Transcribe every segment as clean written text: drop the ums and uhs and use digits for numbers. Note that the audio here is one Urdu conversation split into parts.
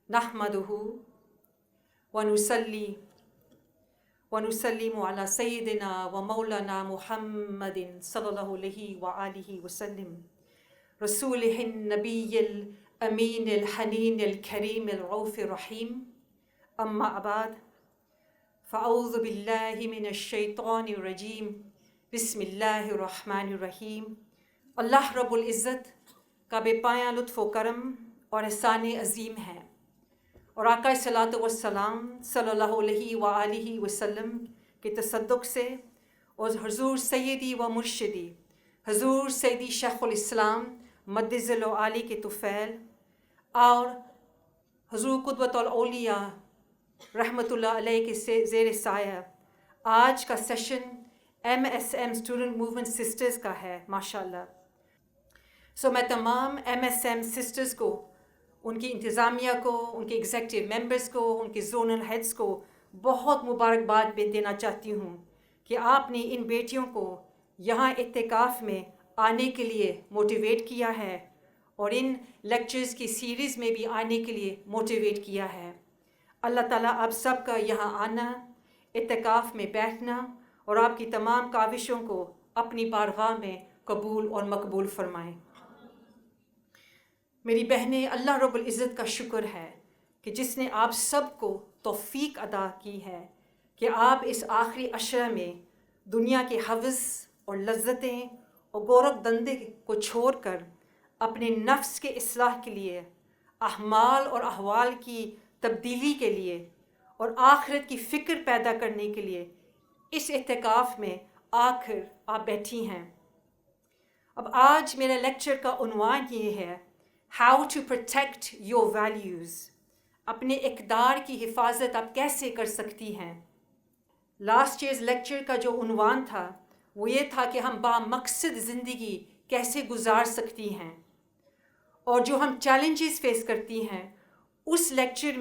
نحمده ونصلي ونسلم على سيدنا ومولانا محمد صلى الله عليه وآله وسلم رسوله النبي الأمين الحنين الكريم الرؤوف الرحيم أما بعد فأعوذ بالله من الشيطان الرجيم بسم الله الرحمن الرحيم اللہ رب العزت کا بے پایاں لطف و کرم اور احسان عظیم ہے، اور آقا صلاۃ والسلام صلی اللہ علیہ وآلہ وسلم کے تصدق سے اور حضور سیدی و مرشدی حضور سیدی شیخ الاسلام مدظ العالی کے طفیل اور حضور قدوۃ الاولیاء رحمۃ اللہ علیہ کے زیر سایہ آج کا session MSM student movement sisters کا ہے ماشاءاللہ۔ میں تمام MSM سسٹرز کو، ان کی انتظامیہ کو، ان کے ایگزیکٹو ممبرز کو، ان کے زونل ہیڈز کو بہت مبارکباد دینا چاہتی ہوں کہ آپ نے ان بیٹیوں کو یہاں اعتکاف میں آنے کے لیے موٹیویٹ کیا ہے اور ان لیکچرز کی سیریز میں بھی آنے کے لیے موٹیویٹ کیا ہے۔ اللہ تعالیٰ آپ سب کا یہاں آنا، اعتکاف میں بیٹھنا اور آپ کی تمام کاوشوں کو اپنی بارگاہ میں قبول اور مقبول فرمائیں۔ میری بہنیں، اللہ رب العزت کا شکر ہے کہ جس نے آپ سب کو توفیق عطا کی ہے کہ آپ اس آخری عشرہ میں دنیا کے حوث اور لذتیں اور گورکھ دندے کو چھوڑ کر اپنے نفس کے اصلاح کے لیے، اعمال اور احوال کی تبدیلی کے لیے اور آخرت کی فکر پیدا کرنے کے لیے اس اعتکاف میں آ کر آپ بیٹھی ہیں۔ اب آج میرا لیکچر کا عنوان یہ ہے how to protect your values, اپنے اقدار کی حفاظت آپ کیسے کر سکتی ہیں۔ لاسٹ ایئرز لیکچر کا جو عنوان تھا وہ یہ تھا کہ ہم بامقصد زندگی کیسے گزار سکتی ہیں، اور جو ہم چیلنجز فیس کرتی ہیں اس لیکچر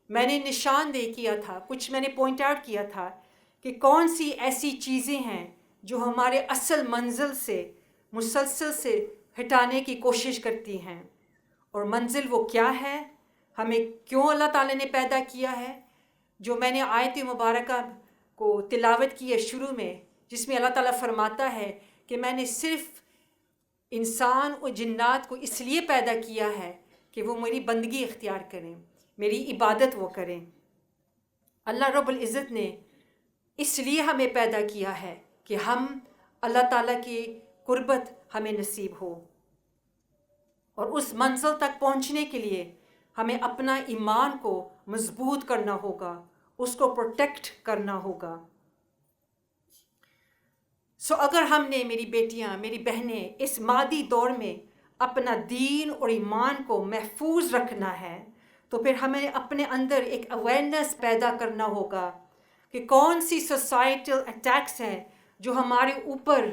میں نے نشاندہی کیا تھا، کچھ میں نے پوائنٹ آؤٹ کیا تھا کہ کون سی ایسی چیزیں ہیں جو ہمارے اصل منزل سے مسلسل سے ہٹانے کی کوشش کرتی ہیں، اور منزل وہ کیا ہے، ہمیں کیوں اللہ تعالیٰ نے پیدا کیا ہے۔ جو میں نے آیت مبارکہ کو تلاوت کی ہے شروع میں، جس میں اللہ تعالیٰ فرماتا ہے کہ میں نے صرف انسان اور جنات کو اس لیے پیدا کیا ہے کہ وہ میری بندگی اختیار کریں، میری عبادت وہ کریں۔ اللہ رب العزت نے اس لیے ہمیں پیدا کیا ہے کہ ہم اللہ تعالیٰ کی قربت ہمیں نصیب ہو، اور اس منزل تک پہنچنے کے لیے ہمیں اپنا ایمان کو مضبوط کرنا ہوگا، اس کو پروٹیکٹ کرنا ہوگا۔ اگر ہم نے، میری بیٹیاں، میری بہنیں، اس مادی دور میں اپنا دین اور ایمان کو محفوظ رکھنا ہے تو پھر ہمیں اپنے اندر ایک اویئرنیس پیدا کرنا ہوگا کہ کون سی سوسائٹل اٹیکس ہیں جو ہمارے اوپر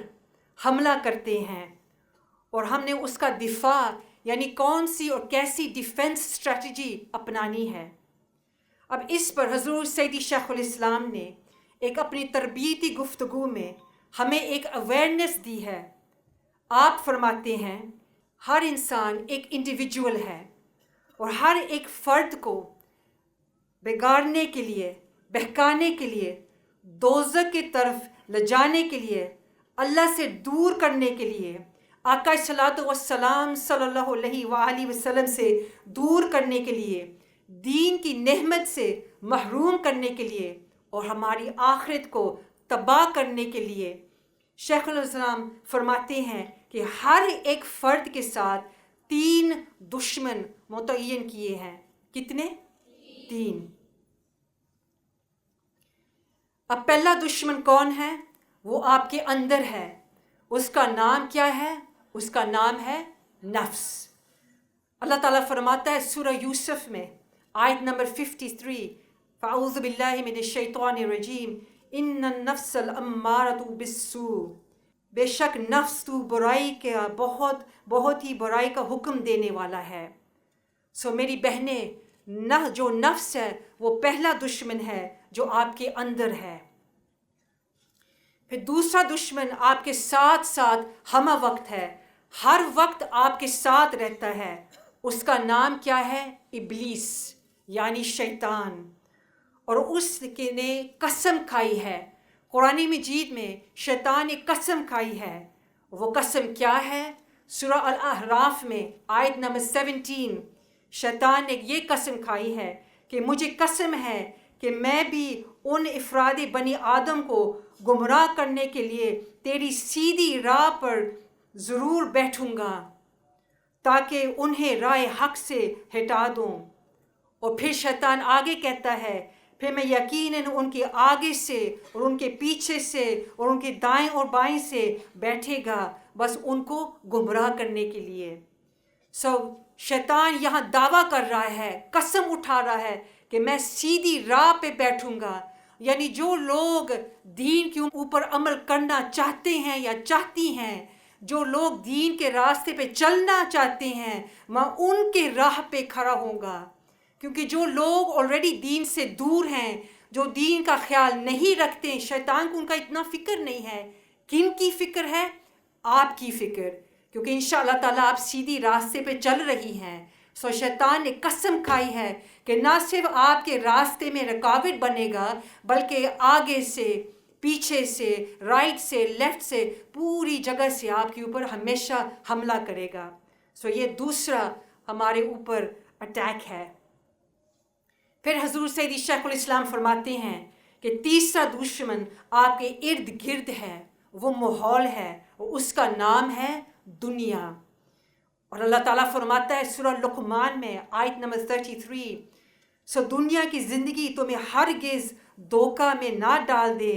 حملہ کرتے ہیں، اور ہم نے اس کا دفاع یعنی کون سی اور کیسی ڈیفنس اسٹریٹجی اپنانی ہے۔ اب اس پر حضور سیدی شیخ الاسلام نے ایک اپنی تربیتی گفتگو میں ہمیں ایک اویئرنیس دی ہے۔ آپ فرماتے ہیں ہر انسان ایک انڈیویجول ہے، اور ہر ایک فرد کو بگاڑنے کے لیے، بہکانے کے لیے، دوزخ کی طرف لے جانے کے لیے، اللہ سے دور کرنے کے لیے، آقا صلاۃ والسلام صلی اللہ علیہ وآلہ وسلم سے دور کرنے کے لیے، دین کی نعمت سے محروم کرنے کے لیے، اور ہماری آخرت کو تباہ کرنے کے لیے شیخ الاسلام فرماتے ہیں کہ ہر ایک فرد کے ساتھ 3 دشمن متعین کیے ہیں۔ کتنے؟ 3۔ اب پہلا دشمن کون ہے؟ وہ آپ کے اندر ہے۔ اس کا نام کیا ہے؟ اس کا نام ہے نفس۔ اللہ تعالیٰ فرماتا ہے سورہ یوسف میں آیت نمبر 53، فاعوذ باللہ من الشیطان الرجیم، ان النفس الامارۃ بالسوء، بے شک نفس تو برائی کا بہت ہی برائی کا حکم دینے والا ہے۔ میری بہنیں، جو نفس ہے وہ پہلا دشمن ہے جو آپ کے اندر ہے۔ پھر دوسرا دشمن آپ کے ساتھ ساتھ ہمہ وقت ہے، ہر وقت آپ کے ساتھ رہتا ہے، اس کا نام کیا ہے؟ ابلیس۔ یعنی شیطان، اور اس نے قسم کھائی ہے. قرآن مجید میں شیطان نے قسم کھائی ہے. وہ قسم کیا ہے؟ سورہ الاعراف میں آیت نمبر 17 شیطان نے یہ قسم کھائی ہے کہ مجھے قسم ہے کہ میں بھی ان افراد بنی آدم کو گمراہ کرنے کے لیے تیری سیدھی راہ پر ضرور بیٹھوں گا تاکہ انہیں راہ حق سے ہٹا دوں. اور پھر شیطان آگے کہتا ہے پھر میں یقیناً ان کے آگے سے اور ان کے پیچھے سے اور ان کے دائیں اور بائیں سے بیٹھے گا بس ان کو گمراہ کرنے کے لیے. شیطان یہاں دعویٰ کر رہا ہے، قسم اٹھا رہا ہے کہ میں سیدھی راہ پہ بیٹھوں گا. یعنی جو لوگ دین کے اوپر عمل کرنا چاہتے ہیں یا چاہتی ہیں، جو لوگ دین کے راستے پہ چلنا چاہتے ہیں، میں ان کے راہ پہ کھڑا ہوں گا. کیونکہ جو لوگ آلریڈی دین سے دور ہیں، جو دین کا خیال نہیں رکھتے، شیطان کو ان کا اتنا فکر نہیں ہے. کن کی فکر ہے؟ آپ کی فکر، کیونکہ انشاءاللہ تعالیٰ آپ سیدھی راستے پہ چل رہی ہیں. شیطان نے قسم کھائی ہے کہ نہ صرف آپ کے راستے میں رکاوٹ بنے گا بلکہ آگے سے، پیچھے سے، رائٹ سے، لیفٹ سے، پوری جگہ سے آپ کے اوپر ہمیشہ حملہ کرے گا. یہ دوسرا ہمارے اوپر اٹیک ہے. پھر حضور سیدی شیخ الاسلام فرماتے ہیں کہ تیسرا دشمن آپ کے ارد گرد ہے، وہ ماحول ہے، اور اس کا نام ہے دنیا. اور اللہ تعالیٰ فرماتا ہے سورہ لقمان میں آیت نمبر 33 دنیا کی زندگی تمہیں ہرگز دھوکہ میں نہ ڈال دے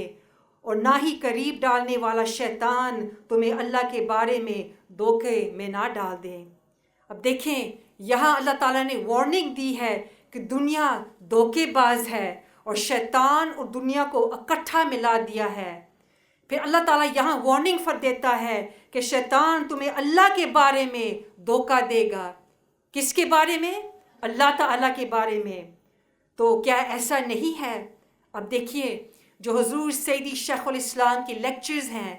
اور نہ ہی قریب ڈالنے والا شیطان تمہیں اللہ کے بارے میں دھوکے میں نہ ڈال دے. اب دیکھیں یہاں اللہ تعالیٰ نے وارننگ دی ہے کہ دنیا دھوکے باز ہے اور شیطان اور دنیا کو اکٹھا ملا دیا ہے. پھر اللہ تعالیٰ یہاں وارننگ دیتا ہے کہ شیطان تمہیں اللہ کے بارے میں دھوکہ دے گا. کس کے بارے میں؟ اللہ تعالیٰ کے بارے میں. تو کیا ایسا نہیں ہے؟ اب دیکھیے جو حضور سیدی شیخ الاسلام کی لیکچرز ہیں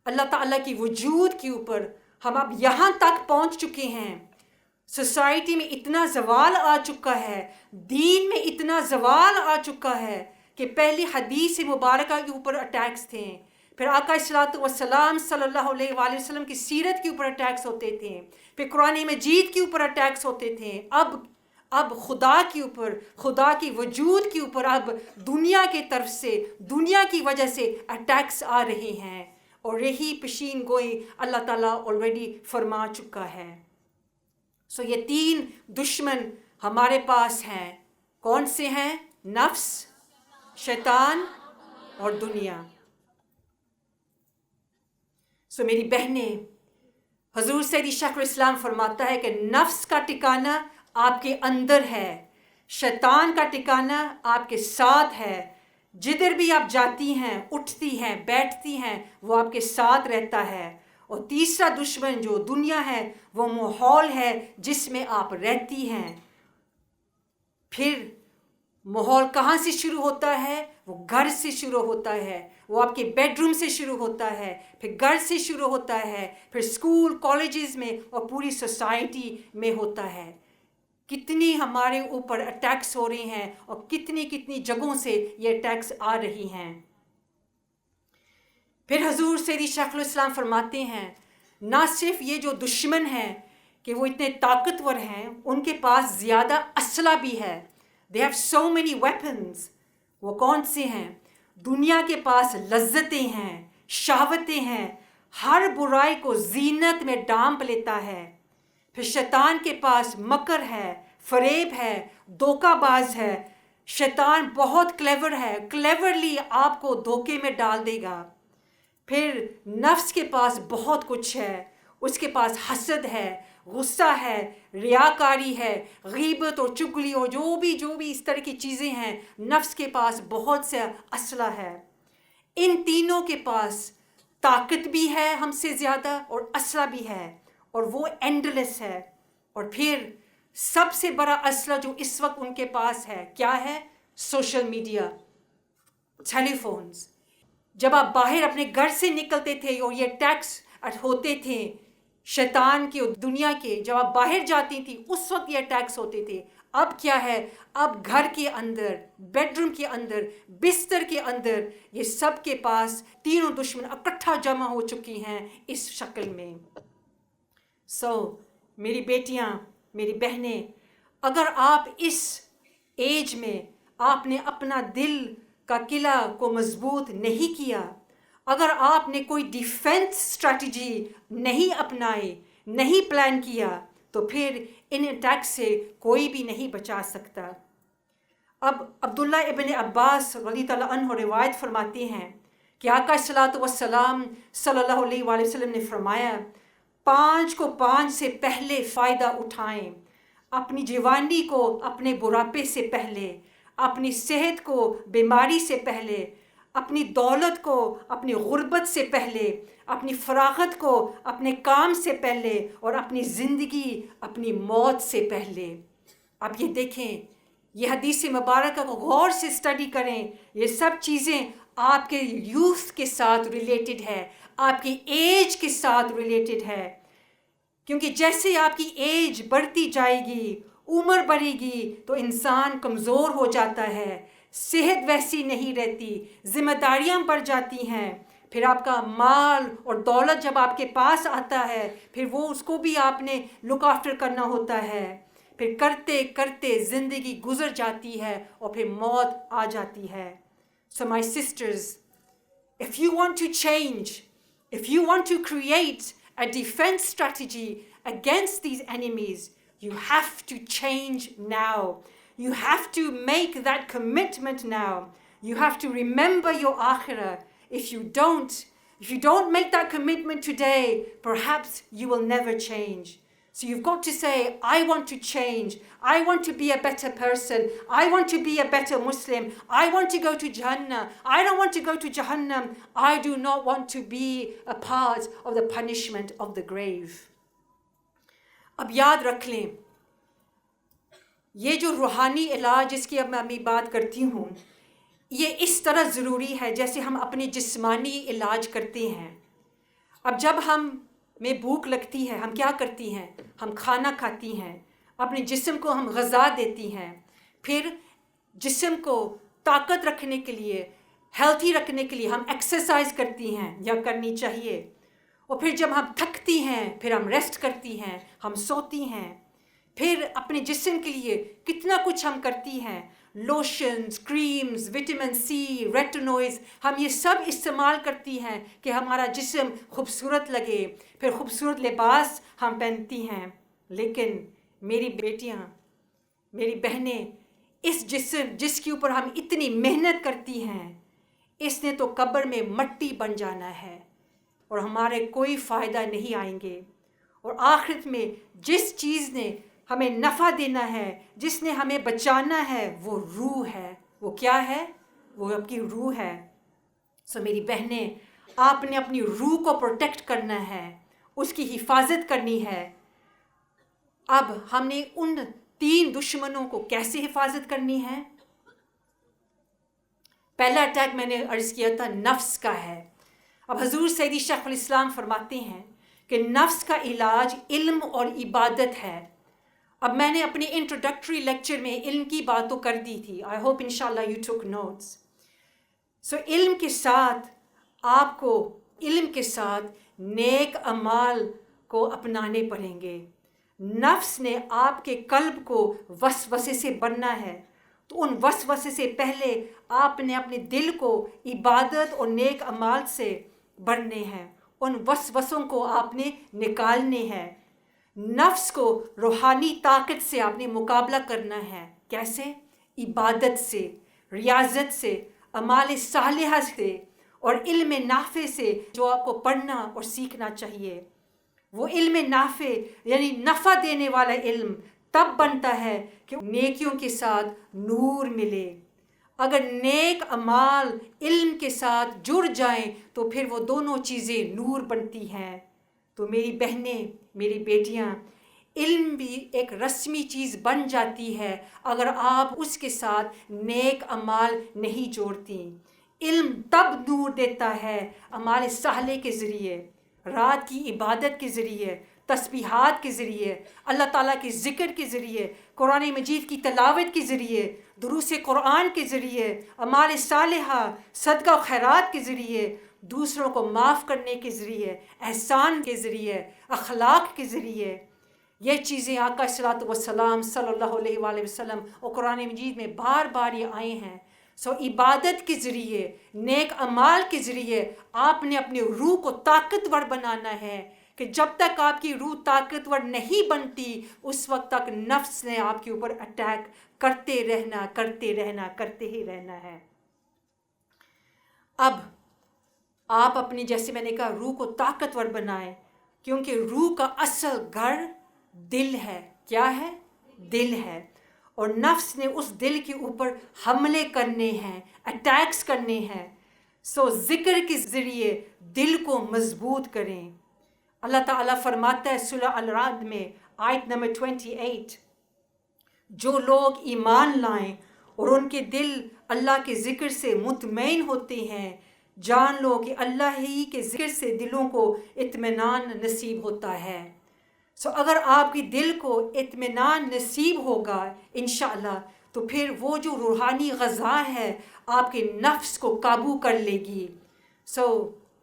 اللہ تعالیٰ کی وجود کے اوپر، ہم اب یہاں تک پہنچ چکے ہیں. سوسائٹی میں اتنا زوال آ چکا ہے، دین میں اتنا زوال آ چکا ہے کہ پہلی حدیث مبارکہ کے اوپر اٹیکس تھے، پھر آقا صلی اللہ علیہ وآلہ وسلم کی سیرت کے اوپر اٹیکس ہوتے تھے، پھر قرآن مجید کے اوپر اٹیکس ہوتے تھے. اب خدا کے اوپر، خدا کی وجود کے اوپر اب دنیا کی طرف سے، دنیا کی وجہ سے اٹیکس آ رہے ہیں. اور یہی پیشین گوئی اللہ تعالیٰ آلریڈی فرما چکا ہے. یہ تین دشمن ہمارے پاس ہیں. کون سے ہیں؟ نفس، شیطان اور دنیا. میری بہنیں، حضور سیدی شیخ الاسلام فرماتا ہے کہ نفس کا ٹھکانہ آپ کے اندر ہے، شیطان کا ٹھکانہ آپ کے ساتھ ہے. جدھر بھی آپ جاتی ہیں، اٹھتی ہیں، بیٹھتی ہیں، وہ آپ کے ساتھ رہتا ہے. اور تیسرا دشمن جو دنیا ہے وہ ماحول ہے جس میں آپ رہتی ہیں. پھر ماحول کہاں سے شروع ہوتا ہے؟ وہ گھر سے شروع ہوتا ہے، وہ آپ کے بیڈ روم سے شروع ہوتا ہے، پھر گھر سے شروع ہوتا ہے، پھر اسکول کالجز میں اور پوری سوسائٹی میں ہوتا ہے. کتنی ہمارے اوپر اٹیکس ہو رہے ہیں اور کتنی جگہوں سے یہ اٹیکس آ رہی ہیں. پھر حضور سیدی شیخ الاسلام فرماتے ہیں نہ صرف یہ جو دشمن ہیں کہ وہ اتنے طاقتور ہیں، ان کے پاس زیادہ اسلحہ بھی ہے. They have so many weapons. وہ کون سے ہیں؟ دنیا کے پاس لذتیں ہیں، شہوتیں ہیں، ہر برائی کو زینت میں ڈانپ لیتا ہے. پھر شیطان کے پاس مکر ہے، فریب ہے، دھوکہ باز ہے. شیطان بہت کلیور ہے، کلیورلی آپ کو دھوکے میں ڈال دے گا. پھر نفس کے پاس بہت کچھ ہے، اس کے پاس حسد ہے، غصہ ہے، ریاکاری ہے، غیبت اور چگلی اور جو بھی اس طرح کی چیزیں ہیں، نفس کے پاس بہت سے اسلحہ ہے. ان تینوں کے پاس طاقت بھی ہے ہم سے زیادہ اور اسلحہ بھی ہے اور وہ اینڈلیس ہے. اور پھر سب سے بڑا اسلحہ جو اس وقت ان کے پاس ہے کیا ہے؟ سوشل میڈیا، ٹیلی فونز. جب آپ باہر اپنے گھر سے نکلتے تھے اور یہ ٹیکس ہوتے تھے شیطان کے اور دنیا کے، جب آپ باہر جاتی تھی اس وقت یہ ٹیکس ہوتے تھے. اب کیا ہے؟ اب گھر کے اندر، بیڈ روم کے اندر، بستر کے اندر یہ سب کے پاس تینوں دشمن اکٹھا جمع ہو چکی ہیں اس شکل میں. میری بیٹیاں، میری بہنیں، اگر آپ اس ایج میں آپ نے اپنا دل کا قلعہ کو مضبوط نہیں کیا، اگر آپ نے کوئی ڈیفینس اسٹریٹجی نہیں اپنائی، نہیں پلان کیا، تو پھر ان اٹیک سے کوئی بھی نہیں بچا سکتا. اب عبداللہ ابن عباس رضی اللہ عنہ روایت فرماتے ہیں کہ آقا صلوات والسلام صلی اللہ علیہ وآلہ وسلم نے فرمایا، 5 کو 5 سے پہلے فائدہ اٹھائیں. اپنی جوانی کو اپنے بڑھاپے سے پہلے، اپنی صحت کو بیماری سے پہلے، اپنی دولت کو اپنی غربت سے پہلے، اپنی فراغت کو اپنے کام سے پہلے، اور اپنی زندگی اپنی موت سے پہلے. اب یہ دیکھیں، یہ حدیث مبارکہ کو غور سے اسٹڈی کریں. یہ سب چیزیں آپ کے یوتھ کے ساتھ ریلیٹڈ ہے، آپ کی ایج کے ساتھ ریلیٹڈ ہے. کیونکہ جیسے آپ کی ایج بڑھتی جائے گی، عمر بڑھے گی، تو انسان کمزور ہو جاتا ہے، صحت ویسی نہیں رہتی، ذمہ داریاں بڑھ جاتی ہیں. پھر آپ کا مال اور دولت جب آپ کے پاس آتا ہے، پھر وہ اس کو بھی آپ نے لک آفٹر کرنا ہوتا ہے. پھر کرتے کرتے زندگی گزر جاتی ہے اور پھر موت آ جاتی ہے. So my sisters, if you want to change, if you want to create a defense strategy against these enemies, you have to change now. You have to make that commitment now. You have to remember your akhirah. If you don't make that commitment today, perhaps you will never change. So you've got to say, I want to change. I want to be a better person. I want to be a better Muslim. I want to go to Jannah. I don't want to go to Jahannam. I do not want to be a part of the punishment of the grave. اب یاد رکھ لیں، یہ جو روحانی علاج جس کی اب میں بات کرتی ہوں، یہ اس طرح ضروری ہے جیسے ہم اپنے جسمانی علاج کرتے ہیں. اب جب میں بھوک لگتی ہے، ہم کیا کرتی ہیں؟ ہم کھانا کھاتی ہیں، اپنے جسم کو ہم غذا دیتی ہیں. پھر جسم کو طاقت رکھنے کے لیے، ہیلتھی رکھنے کے لیے ہم ایکسرسائز کرتی ہیں یا کرنی چاہیے. اور پھر جب ہم تھکتی ہیں، پھر ہم ریسٹ کرتی ہیں، ہم سوتی ہیں. پھر اپنے جسم کے لیے کتنا کچھ ہم کرتی ہیں، لوشنز، کریمز، وٹامن سی، ریٹینوئڈز، ہم یہ سب استعمال کرتی ہیں کہ ہمارا جسم خوبصورت لگے. پھر خوبصورت لباس ہم پہنتی ہیں. لیکن میری بیٹیاں، میری بہنیں، اس جسم جس کے اوپر ہم اتنی محنت کرتی ہیں، اس نے تو قبر میں مٹی بن جانا ہے اور ہمارے کوئی فائدہ نہیں آئیں گے. اور آخرت میں جس چیز نے ہمیں نفع دینا ہے، جس نے ہمیں بچانا ہے، وہ روح ہے. وہ کیا ہے؟ وہ آپ کی روح ہے. میری بہنیں، آپ نے اپنی روح کو پروٹیکٹ کرنا ہے، اس کی حفاظت کرنی ہے. اب ہم نے ان 3 دشمنوں کو کیسے حفاظت کرنی ہے؟ پہلا اٹیک میں نے عرض کیا تھا نفس کا ہے. اب حضور سیدی شیخ الاسلام فرماتے ہیں کہ نفس کا علاج علم اور عبادت ہے. اب میں نے اپنی انٹروڈکٹری لیکچر میں علم کی بات تو کر دی تھی. آئی ہوپ انشاءاللہ یو ٹک نوٹس. علم کے ساتھ آپ کو علم کے ساتھ نیک اعمال کو اپنانے پڑیں گے. نفس نے آپ کے قلب کو وسوسے سے بھرنا ہے، تو ان وسوسے سے پہلے آپ نے اپنے دل کو عبادت اور نیک اعمال سے بھرنے ہیں. ان وسوسوں کو آپ نے نکالنے ہیں. نفس کو روحانی طاقت سے آپ نے مقابلہ کرنا ہے. کیسے؟ عبادت سے، ریاضت سے، اعمال صالحہ سے اور علم نافع سے جو آپ کو پڑھنا اور سیکھنا چاہیے. وہ علم نافع یعنی نفع دینے والا علم تب بنتا ہے کہ نیکیوں کے ساتھ نور ملے. اگر نیک اعمال علم کے ساتھ جڑ جائیں تو پھر وہ دونوں چیزیں نور بنتی ہیں. تو میری بہنیں، میری بیٹیاں، علم بھی ایک رسمی چیز بن جاتی ہے اگر آپ اس کے ساتھ نیک اعمال نہیں جوڑتی. علم تب نور دیتا ہے اعمال صالح کے ذریعے، رات کی عبادت کے ذریعے. تسبیحات کے ذریعے، اللہ تعالیٰ کے ذکر کے ذریعے، قرآن مجید کی تلاوت کے ذریعے، دروس قرآن کے ذریعے، اعمال صالحہ، صدقہ و خیرات کے ذریعے، دوسروں کو معاف کرنے کے ذریعے، احسان کے ذریعے، اخلاق کے ذریعے، یہ چیزیں آقا صلوات والسلام صلی اللہ علیہ وآلہ وسلم اور قرآن مجید میں بار بار یہ آئے ہیں. عبادت کے ذریعے، نیک اعمال کے ذریعے آپ نے اپنی روح کو طاقتور بنانا ہے کہ جب تک آپ کی روح طاقتور نہیں بنتی اس وقت تک نفس نے آپ کے اوپر اٹیک کرتے ہی رہنا ہے. اب آپ اپنی، جیسے میں نے کہا، روح کو طاقتور بنائیں، کیونکہ روح کا اصل گھر دل ہے. کیا ہے؟ دل ہے. اور نفس نے اس دل کے اوپر حملے کرنے ہیں، اٹیکس کرنے ہیں. ذکر کے ذریعے دل کو مضبوط کریں. اللہ تعالیٰ فرماتا ہے سورہ الرعد میں آیت نمبر 28، جو لوگ ایمان لائیں اور ان کے دل اللہ کے ذکر سے مطمئن ہوتے ہیں، جان لو کہ اللہ ہی کے ذکر سے دلوں کو اطمینان نصیب ہوتا ہے. اگر آپ کے دل کو اطمینان نصیب ہوگا انشاءاللہ، تو پھر وہ جو روحانی غذا ہے آپ کے نفس کو قابو کر لے گی.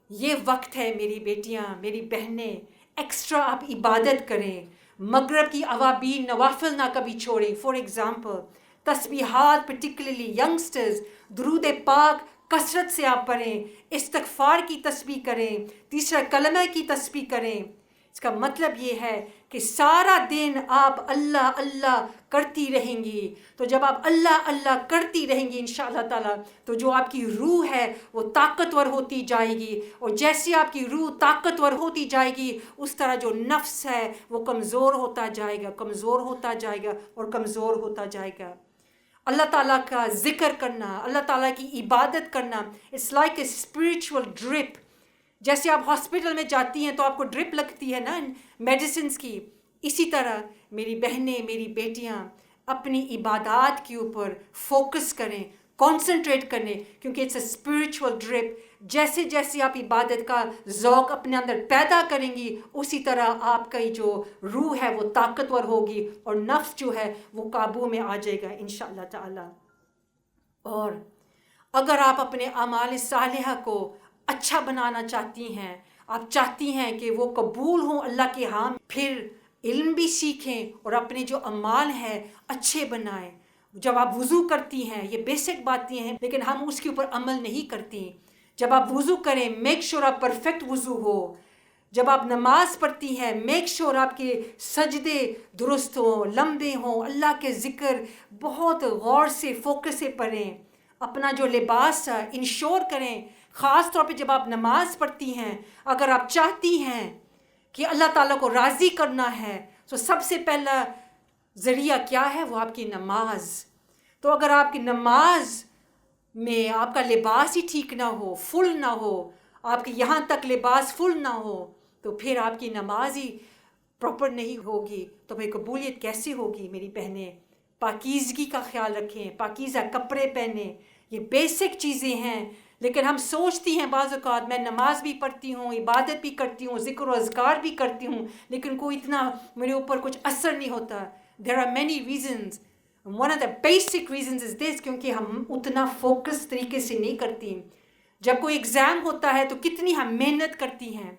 یہ وقت ہے میری بیٹیاں، میری بہنیں، ایکسٹرا آپ عبادت کریں. مغرب کی اوابین نوافل نہ کبھی چھوڑیں. فار ایگزامپل تسبیحات، پرٹیکولرلی ینگسٹرز، درود پاک کثرت سے آپ پڑھیں، استغفار کی تسبیح کریں، تیسرا کلمہ کی تسبیح کریں. اس کا مطلب یہ ہے کہ سارا دن آپ اللہ اللہ کرتی رہیں گی. تو جب آپ اللہ اللہ کرتی رہیں گی انشاءاللہ تعالیٰ، تو جو آپ کی روح ہے وہ طاقتور ہوتی جائے گی. اور جیسے آپ کی روح طاقتور ہوتی جائے گی اس طرح جو نفس ہے وہ کمزور ہوتا جائے گا اور کمزور ہوتا جائے گا. اللہ تعالیٰ کا ذکر کرنا، اللہ تعالیٰ کی عبادت کرنا، it's like a spiritual drip. جیسے آپ ہاسپٹل میں جاتی ہیں تو آپ کو ڈرپ لگتی ہے نا میڈیسنز کی، اسی طرح میری بہنیں، میری بیٹیاں اپنی عبادات کے اوپر فوکس کریں، کانسنٹریٹ کریں، کیونکہ اٹس اے اسپریچول ڈرپ. جیسے جیسے آپ عبادت کا ذوق اپنے اندر پیدا کریں گی اسی طرح آپ کی جو روح ہے وہ طاقتور ہوگی اور نفس جو ہے وہ قابو میں آ جائے گا انشاءاللہ تعالی. اور اگر آپ اپنے اعمال صالحہ کو اچھا بنانا چاہتی ہیں، آپ چاہتی ہیں کہ وہ قبول ہوں اللہ کے ہاں، پھر علم بھی سیکھیں اور اپنے جو اعمال ہیں اچھے بنائیں. جب آپ وضو کرتی ہیں، یہ بیسک باتیں ہیں لیکن ہم اس کے اوپر عمل نہیں کرتی. جب آپ وضو کریں میک شور آپ پرفیکٹ وضو ہو. جب آپ نماز پڑھتی ہیں میک شور آپ کے سجدے درست ہوں، لمبے ہوں، اللہ کے ذکر بہت غور سے فوکس سے پڑھیں. اپنا جو لباس ہے انشور کریں. خاص طور پہ جب آپ نماز پڑھتی ہیں، اگر آپ چاہتی ہیں کہ اللہ تعالیٰ کو راضی کرنا ہے تو سب سے پہلا ذریعہ کیا ہے؟ وہ آپ کی نماز. تو اگر آپ کی نماز میں آپ کا لباس ہی ٹھیک نہ ہو، فل نہ ہو، آپ کے یہاں تک لباس فل نہ ہو، تو پھر آپ کی نماز ہی پراپر نہیں ہوگی. تو پھر قبولیت کیسے ہوگی میری بہنیں؟ پاکیزگی کا خیال رکھیں، پاکیزہ کپڑے پہنیں. یہ بیسک چیزیں ہیں لیکن ہم سوچتی ہیں بعض اوقات میں نماز بھی پڑھتی ہوں، عبادت بھی کرتی ہوں، ذکر و اذکار بھی کرتی ہوں، لیکن کوئی اتنا میرے اوپر کچھ اثر نہیں ہوتا. There are many reasons. One of the basic reasons is this، کیونکہ ہم اتنا فوکس طریقے سے نہیں کرتی. جب کوئی ایگزام ہوتا ہے تو کتنی ہم محنت کرتی ہیں.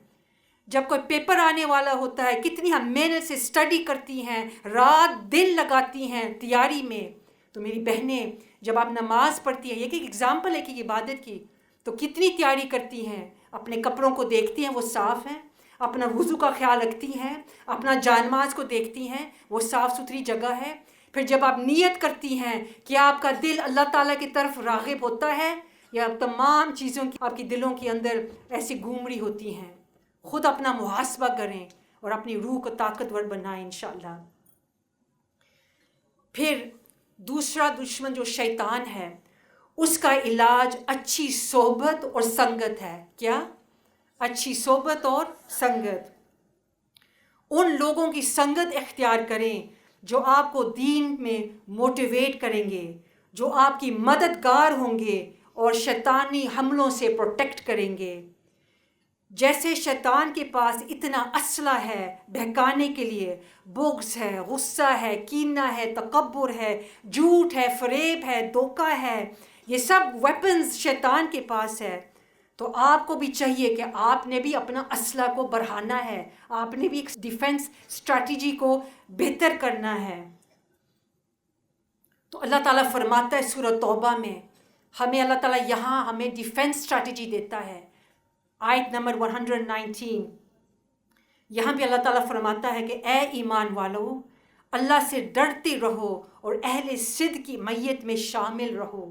جب کوئی پیپر آنے والا ہوتا ہے کتنی ہم محنت سے اسٹڈی کرتی ہیں، رات دن لگاتی ہیں تیاری میں. تو میری بہنیں جب آپ نماز پڑھتی ہیں، یہ ایک ایگزامپل ہے کہ عبادت کی، تو کتنی تیاری کرتی ہیں. اپنے کپڑوں کو دیکھتی ہیں وہ صاف ہیں، اپنا وضو کا خیال رکھتی ہیں، اپنا جانماز کو دیکھتی ہیں وہ صاف ستھری جگہ ہے. پھر جب آپ نیت کرتی ہیں کہ آپ کا دل اللہ تعالیٰ کی طرف راغب ہوتا ہے یا تمام چیزوں کی آپ کی دلوں کے اندر ایسی گھوم رہی ہوتی ہیں. خود اپنا محاسبہ کریں اور اپنی روح کو طاقتور بنائیں انشاءاللہ. پھر دوسرا دشمن جو شیطان ہے اس کا علاج اچھی صحبت اور سنگت ہے. کیا؟ اچھی صحبت اور سنگت. ان لوگوں کی سنگت اختیار کریں جو آپ کو دین میں موٹیویٹ کریں گے، جو آپ کی مددگار ہوں گے اور شیطانی حملوں سے پروٹیکٹ کریں گے. جیسے شیطان کے پاس اتنا اسلحہ ہے بہکانے کے لیے، بغض ہے، غصہ ہے، کینہ ہے، تکبر ہے، جھوٹ ہے، فریب ہے، دھوکہ ہے، یہ سب ویپنز شیطان کے پاس ہے. تو آپ کو بھی چاہیے کہ آپ نے بھی اپنا اسلحہ کو بڑھانا ہے، آپ نے بھی ایک ڈیفنس اسٹریٹجی کو بہتر کرنا ہے. تو اللہ تعالیٰ فرماتا ہے سورہ توبہ میں، ہمیں اللہ تعالیٰ یہاں ہمیں ڈیفنس اسٹریٹجی دیتا ہے. آیت نمبر 119 یہاں پہ اللہ تعالیٰ فرماتا ہے کہ اے ایمان والو، اللہ سے ڈرتے رہو اور اہل صدق کی میت میں شامل رہو.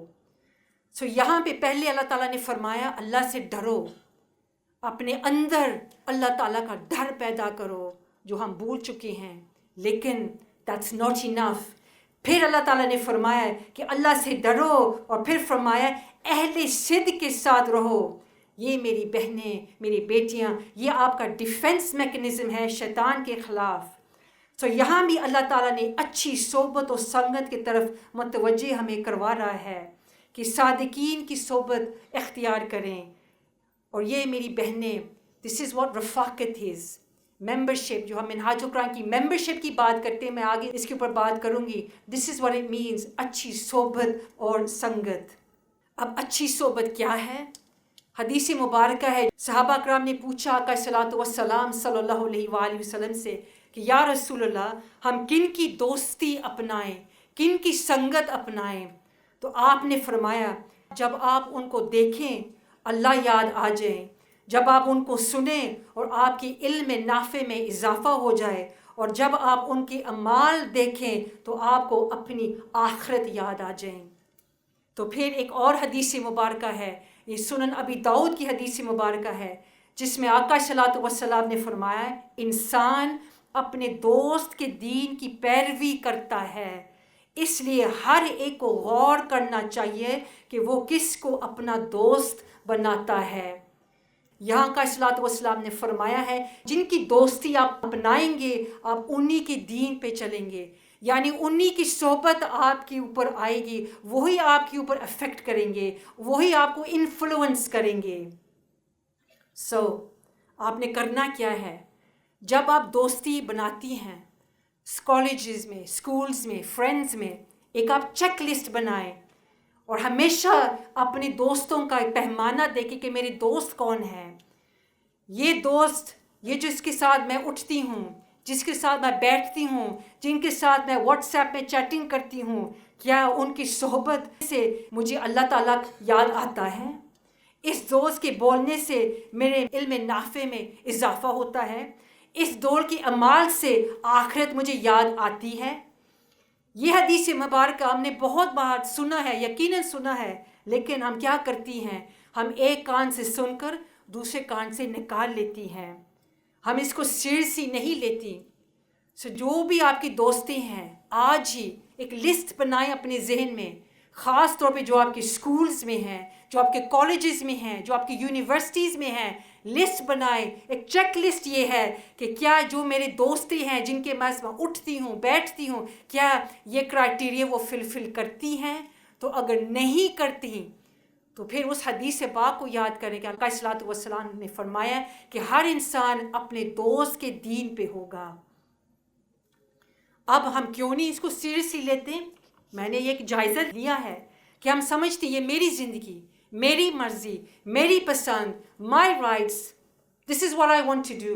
سو یہاں پہ پہلے اللہ تعالیٰ نے فرمایا اللہ سے ڈرو، اپنے اندر اللہ تعالیٰ کا ڈر پیدا کرو جو ہم بھول چکے ہیں. لیکن that's not enough. پھر اللہ تعالیٰ نے فرمایا کہ اللہ سے ڈرو، اور پھر فرمایا اہل صدق کے ساتھ رہو. یہ میری بہنیں، میری بیٹیاں، یہ آپ کا ڈیفنس میکنزم ہے شیطان کے خلاف. سو یہاں بھی اللہ تعالیٰ نے اچھی صحبت و سنگت کی طرف متوجہ ہمیں کروا رہا ہے کہ صادقین کی صحبت اختیار کریں. اور یہ میری بہنیں، دس از واٹ رفاقت از. ممبرشپ، جو ہم منہاج القرآن کی ممبرشپ کی بات کرتے ہیں، میں آگے اس کے اوپر بات کروں گی. دس از واٹ اٹ مینس، اچھی صحبت اور سنگت. اب اچھی صحبت کیا ہے؟ حدیث مبارکہ ہے، صحابہ کرام نے پوچھا آقا صلوات و سلام صلی اللہ علیہ وآلہ وسلم سے کہ یا رسول اللہ، ہم کن کی دوستی اپنائیں، کن کی سنگت اپنائیں؟ تو آپ نے فرمایا جب آپ ان کو دیکھیں اللہ یاد آ جائیں، جب آپ ان کو سنیں اور آپ کی علم نافع میں اضافہ ہو جائے، اور جب آپ ان کے اعمال دیکھیں تو آپ کو اپنی آخرت یاد آ جائیں. تو پھر ایک اور حدیث مبارکہ ہے، یہ سنن ابی داؤد کی حدیث مبارکہ ہے، جس میں آقا صلوات و سلام نے فرمایا انسان اپنے دوست کے دین کی پیروی کرتا ہے، اس لیے ہر ایک کو غور کرنا چاہیے کہ وہ کس کو اپنا دوست بناتا ہے. یہاں کا صلوات و سلام نے فرمایا ہے جن کی دوستی آپ اپنائیں گے آپ انہی کے دین پہ چلیں گے، یعنی انہی کی صحبت آپ کے اوپر آئے گی، وہی آپ کے اوپر افیکٹ کریں گے، وہی آپ کو انفلوئنس کریں گے. سو آپ نے کرنا کیا ہے؟ جب آپ دوستی بناتی ہیں کالجز میں، اسکولز میں، فرینڈز میں، ایک آپ چیک لسٹ بنائیں اور ہمیشہ اپنے دوستوں کا ایک پیمانہ دیکھیں کہ میرے دوست کون ہیں. یہ دوست، یہ جس کے ساتھ میں اٹھتی ہوں، جس کے ساتھ میں بیٹھتی ہوں، جن کے ساتھ میں واٹس ایپ میں چیٹنگ کرتی ہوں، کیا ان کی صحبت سے مجھے اللہ تعالیٰ یاد آتا ہے؟ اس دوست کے بولنے سے میرے علم نافع میں اضافہ ہوتا ہے؟ اس دور کے اعمال سے آخرت مجھے یاد آتی ہے؟ یہ حدیث مبارکہ ہم نے بہت بار سنا ہے، یقیناً سنا ہے، لیکن ہم کیا کرتی ہیں؟ ہم ایک کان سے سن کر دوسرے کان سے نکال لیتی ہیں، ہم اس کو سیریسلی نہیں لیتی. سو جو بھی آپ کی دوستی ہیں آج ہی ایک لسٹ بنائیں اپنے ذہن میں، خاص طور پہ جو آپ کے اسکولز میں ہیں، جو آپ کے کالجز میں ہیں، جو آپ کی یونیورسٹیز میں ہیں. لسٹ بنائیں، ایک چیک لسٹ یہ ہے کہ کیا جو میرے دوستی ہیں جن کے میں اٹھتی ہوں بیٹھتی ہوں، کیا یہ کرائٹیریا وہ فلفل کرتی ہیں؟ تو اگر نہیں کرتی تو پھر اس حدیث پاک کو یاد کریں کہ آقا صلوات و سلام نے فرمایا کہ ہر انسان اپنے دوست کے دین پہ ہوگا. اب ہم کیوں نہیں اس کو سیریسلی لیتے؟ میں نے ایک جائزہ لیا ہے کہ ہم سمجھتے یہ میری زندگی، میری مرضی، میری پسند، my rights, this is what I want to do,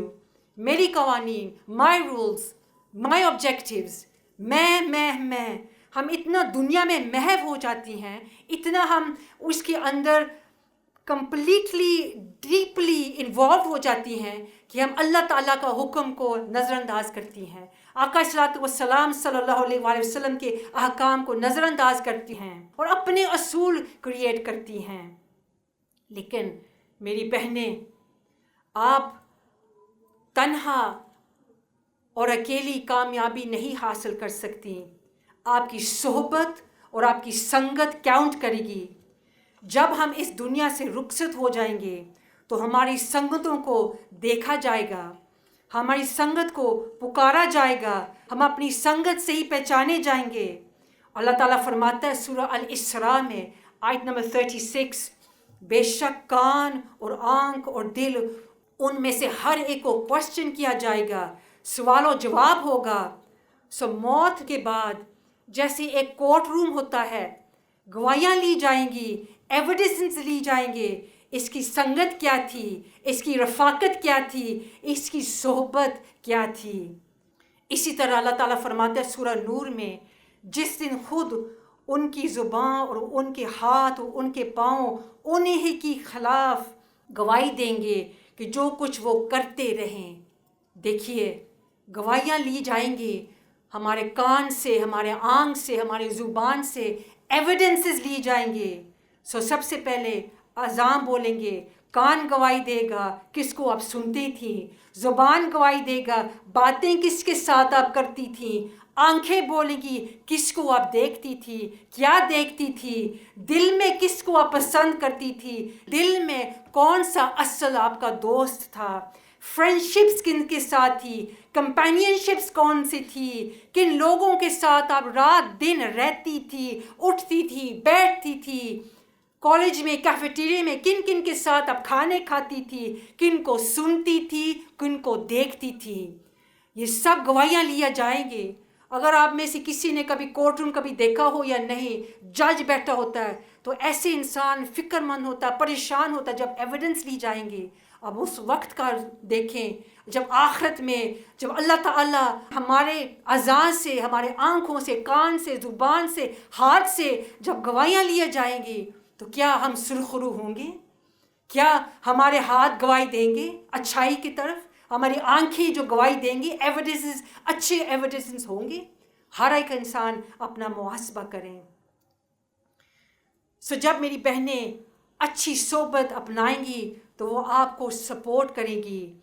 میری قوانین، مائی رولز، مائی آبجیکٹیوز، میں ہم اتنا دنیا میں محو ہو جاتی ہیں، اتنا ہم اس کے اندر کمپلیٹلی ڈیپلی انوالو ہو جاتی ہیں کہ ہم اللہ تعالیٰ کا حکم کو نظر انداز کرتی ہیں، آقا صلوات و سلام صلی اللہ علیہ وآلہ وسلم کے احکام کو نظر انداز کرتی ہیں اور اپنے اصول کریٹ کرتی ہیں. لیکن میری بہنیں، آپ تنہا اور اکیلی کامیابی نہیں حاصل کر سکتی، آپ کی صحبت اور آپ کی سنگت کاؤنٹ کرے گی. جب ہم اس دنیا سے رخصت ہو جائیں گے تو ہماری سنگتوں کو دیکھا جائے گا، ہماری سنگت کو پکارا جائے گا، ہم اپنی سنگت سے ہی پہچانے جائیں گے. اللہ تعالیٰ فرماتا ہے سورہ الاسراء میں آیت نمبر 36، بے شک کان اور آنکھ اور دل ان میں سے ہر ایک کو کوشچن کیا جائے گا, سوال و جواب ہوگا. سو موت کے بعد جیسے ایک کورٹ روم ہوتا ہے, گواہیاں لی جائیں گی, ایویڈنس لی جائیں گے, اس کی سنگت کیا تھی, اس کی رفاقت کیا تھی, اس کی صحبت کیا تھی. اسی طرح اللہ تعالیٰ فرماتا ہے سورہ نور میں, جس دن خود ان کی زبان اور ان کے ہاتھ اور ان کے پاؤں انہیں کی خلاف گواہی دیں گے کہ جو کچھ وہ کرتے رہیں. دیکھیے, گواہیاں لی جائیں گی, ہمارے کان سے, ہمارے آنکھ سے, ہماری زبان سے ایویڈنسز لی جائیں گے. سو سب سے پہلے اذان بولیں گے, کان گواہی دے گا کس کو آپ سنتی تھی, زبان گواہی دے گا باتیں کس کے ساتھ آپ کرتی تھیں, آنکھیں بولیں گی کس کو آپ دیکھتی تھی, کیا دیکھتی تھی, دل میں کس کو آپ پسند کرتی تھی, دل میں کون سا اصل آپ کا دوست تھا, فرینڈشپس کن کے ساتھ تھی, کمپینین شپس کون سی تھی, کن لوگوں کے ساتھ آپ رات دن رہتی تھی, اٹھتی تھی, بیٹھتی تھی, کالج میں, کیفیٹیریا میں کن کن کے ساتھ آپ کھانے کھاتی تھی, کن کو سنتی تھی, کن کو دیکھتی تھی. یہ سب گواہیاں لیا جائیں گے. اگر آپ میں سے کسی نے کبھی کورٹ روم کبھی دیکھا ہو یا نہیں, جج بیٹھا ہوتا ہے تو ایسے انسان فکر مند ہوتا ہے, پریشان ہوتا ہے جب ایویڈنس لی جائیں گے. اب اس وقت کا دیکھیں جب آخرت میں جب اللہ تعالیٰ ہمارے اعضاء سے, ہمارے آنکھوں سے, کان سے, زبان سے, ہاتھ سے جب گواہیاں لیے جائیں گی تو کیا ہم سرخرو ہوں گے؟ کیا ہمارے ہاتھ گواہی دیں گے اچھائی کی طرف, ہماری آنکھیں جو گواہی دیں گی, ایویڈنسز اچھے ایویڈنسز ہوں گے؟ ہر ایک انسان اپنا محاسبہ کریں. سو جب میری بہنیں اچھی صحبت اپنائیں گی تو وہ آپ کو سپورٹ کریں گی.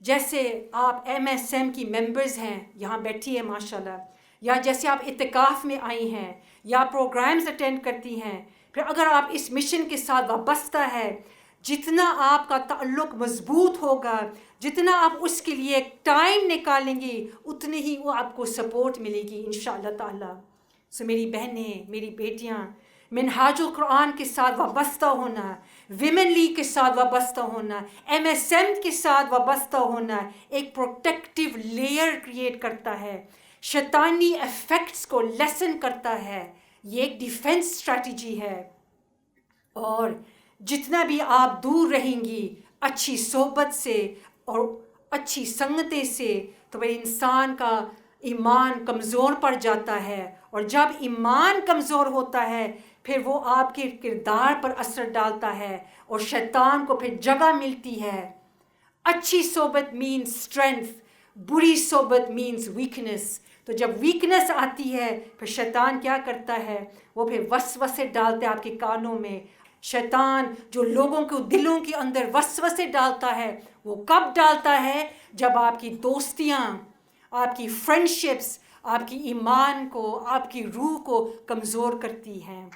جیسے آپ MSM کی ممبرز ہیں, یہاں بیٹھی ہے ماشاءاللہ, یا جیسے آپ اعتکاف میں آئی ہیں یا پروگرامز اٹینڈ کرتی ہیں, پھر اگر آپ اس مشن کے ساتھ وابستہ ہے, جتنا آپ کا تعلق مضبوط ہوگا, جتنا آپ اس کے لیے ٹائم نکالیں گی, اتنی ہی وہ آپ کو سپورٹ ملے گی انشاءاللہ تعالی. سو میری بہنیں, میری بیٹیاں, منہاج القرآن کے ساتھ وابستہ ہونا, ویمن لیگ کے ساتھ وابستہ ہونا, MSM کے ساتھ وابستہ ہونا ایک پروٹیکٹیو لیئر کریٹ کرتا ہے, شیطانی ایفیکٹس کو لیسن کرتا ہے. یہ ایک ڈیفنس اسٹریٹجی ہے. اور جتنا بھی آپ دور رہیں گی اچھی صحبت سے اور اچھی سنگتیں سے, تو وہ انسان کا ایمان کمزور پڑ جاتا ہے, اور جب ایمان کمزور ہوتا ہے پھر وہ آپ کے کردار پر اثر ڈالتا ہے اور شیطان کو پھر جگہ ملتی ہے. اچھی صحبت مینز اسٹرینتھ, بری صحبت مینز ویکنس. تو جب ویکنس آتی ہے پھر شیطان کیا کرتا ہے, وہ پھر وسوسے ڈالتے آپ کے کانوں میں. شیطان جو لوگوں کو دلوں کے اندر وسوسے ڈالتا ہے, وہ کب ڈالتا ہے؟ جب آپ کی دوستیاں, آپ کی فرینڈشپس آپ کی ایمان کو, آپ کی روح کو کمزور کرتی ہیں.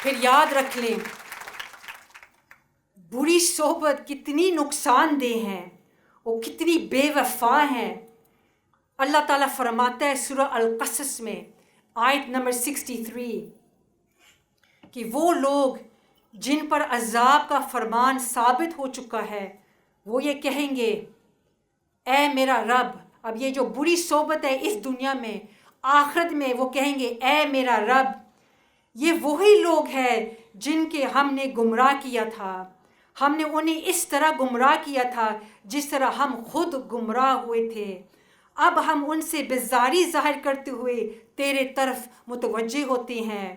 پھر یاد رکھ لیں بری صحبت کتنی نقصان دہ ہیں, وہ کتنی بے وفا ہیں. اللہ تعالیٰ فرماتا ہے سورہ القصص میں آیت نمبر 63 کہ وہ لوگ جن پر عذاب کا فرمان ثابت ہو چکا ہے, وہ یہ کہیں گے اے میرا رب. اب یہ جو بری صحبت ہے اس دنیا میں, آخرت میں وہ کہیں گے اے میرا رب. یہ وہی لوگ ہیں جن کے ہم نے گمراہ کیا تھا, ہم نے انہیں اس طرح گمراہ کیا تھا جس طرح ہم خود گمراہ ہوئے تھے. اب ہم ان سے بیزاری ظاہر کرتے ہوئے تیرے طرف متوجہ ہوتے ہیں,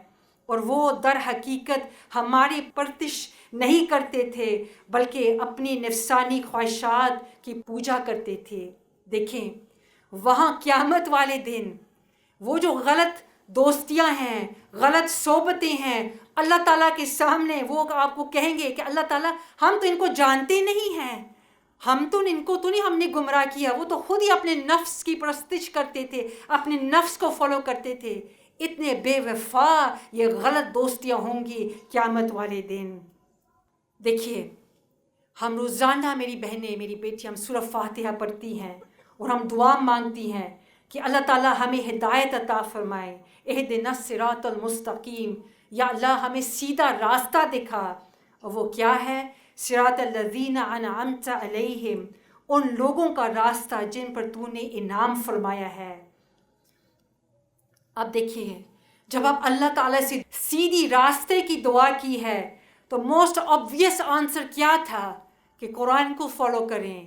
اور وہ در حقیقت ہماری پرستش نہیں کرتے تھے بلکہ اپنی نفسانی خواہشات کی پوجا کرتے تھے. دیکھیں وہاں قیامت والے دن وہ جو غلط دوستیاں ہیں, غلط صحبتیں ہیں, اللہ تعالیٰ کے سامنے وہ آپ کو کہیں گے کہ اللہ تعالیٰ ہم تو ان کو جانتے نہیں ہیں, ہم تو ان کو تو نہیں ہم نے گمراہ کیا, وہ تو خود ہی اپنے نفس کی پرستش کرتے تھے, اپنے نفس کو فالو کرتے تھے. اتنے بے وفا یہ غلط دوستیاں ہوں گی قیامت والے دن. دیکھیے ہم روزانہ میری بہنیں, میری بیٹی, ہم سورہ فاتحہ پڑھتی ہیں اور ہم دعا مانگتی ہیں کہ اللہ تعالیٰ ہمیں ہدایت عطا فرمائے. اہدنا الصراط المستقیم, یا اللہ ہمیں سیدھا راستہ دکھا. اور وہ کیا ہے؟ صراط الذین انعمت علیہم، ان لوگوں کا راستہ جن پر تو نے انعام فرمایا ہے۔ اب دیکھیے، جب آپ اللہ تعالیٰ سے سیدھی راستے کی دعا کی ہے تو موسٹ آبویس آنسر کیا تھا؟ کہ قرآن کو فالو کریں،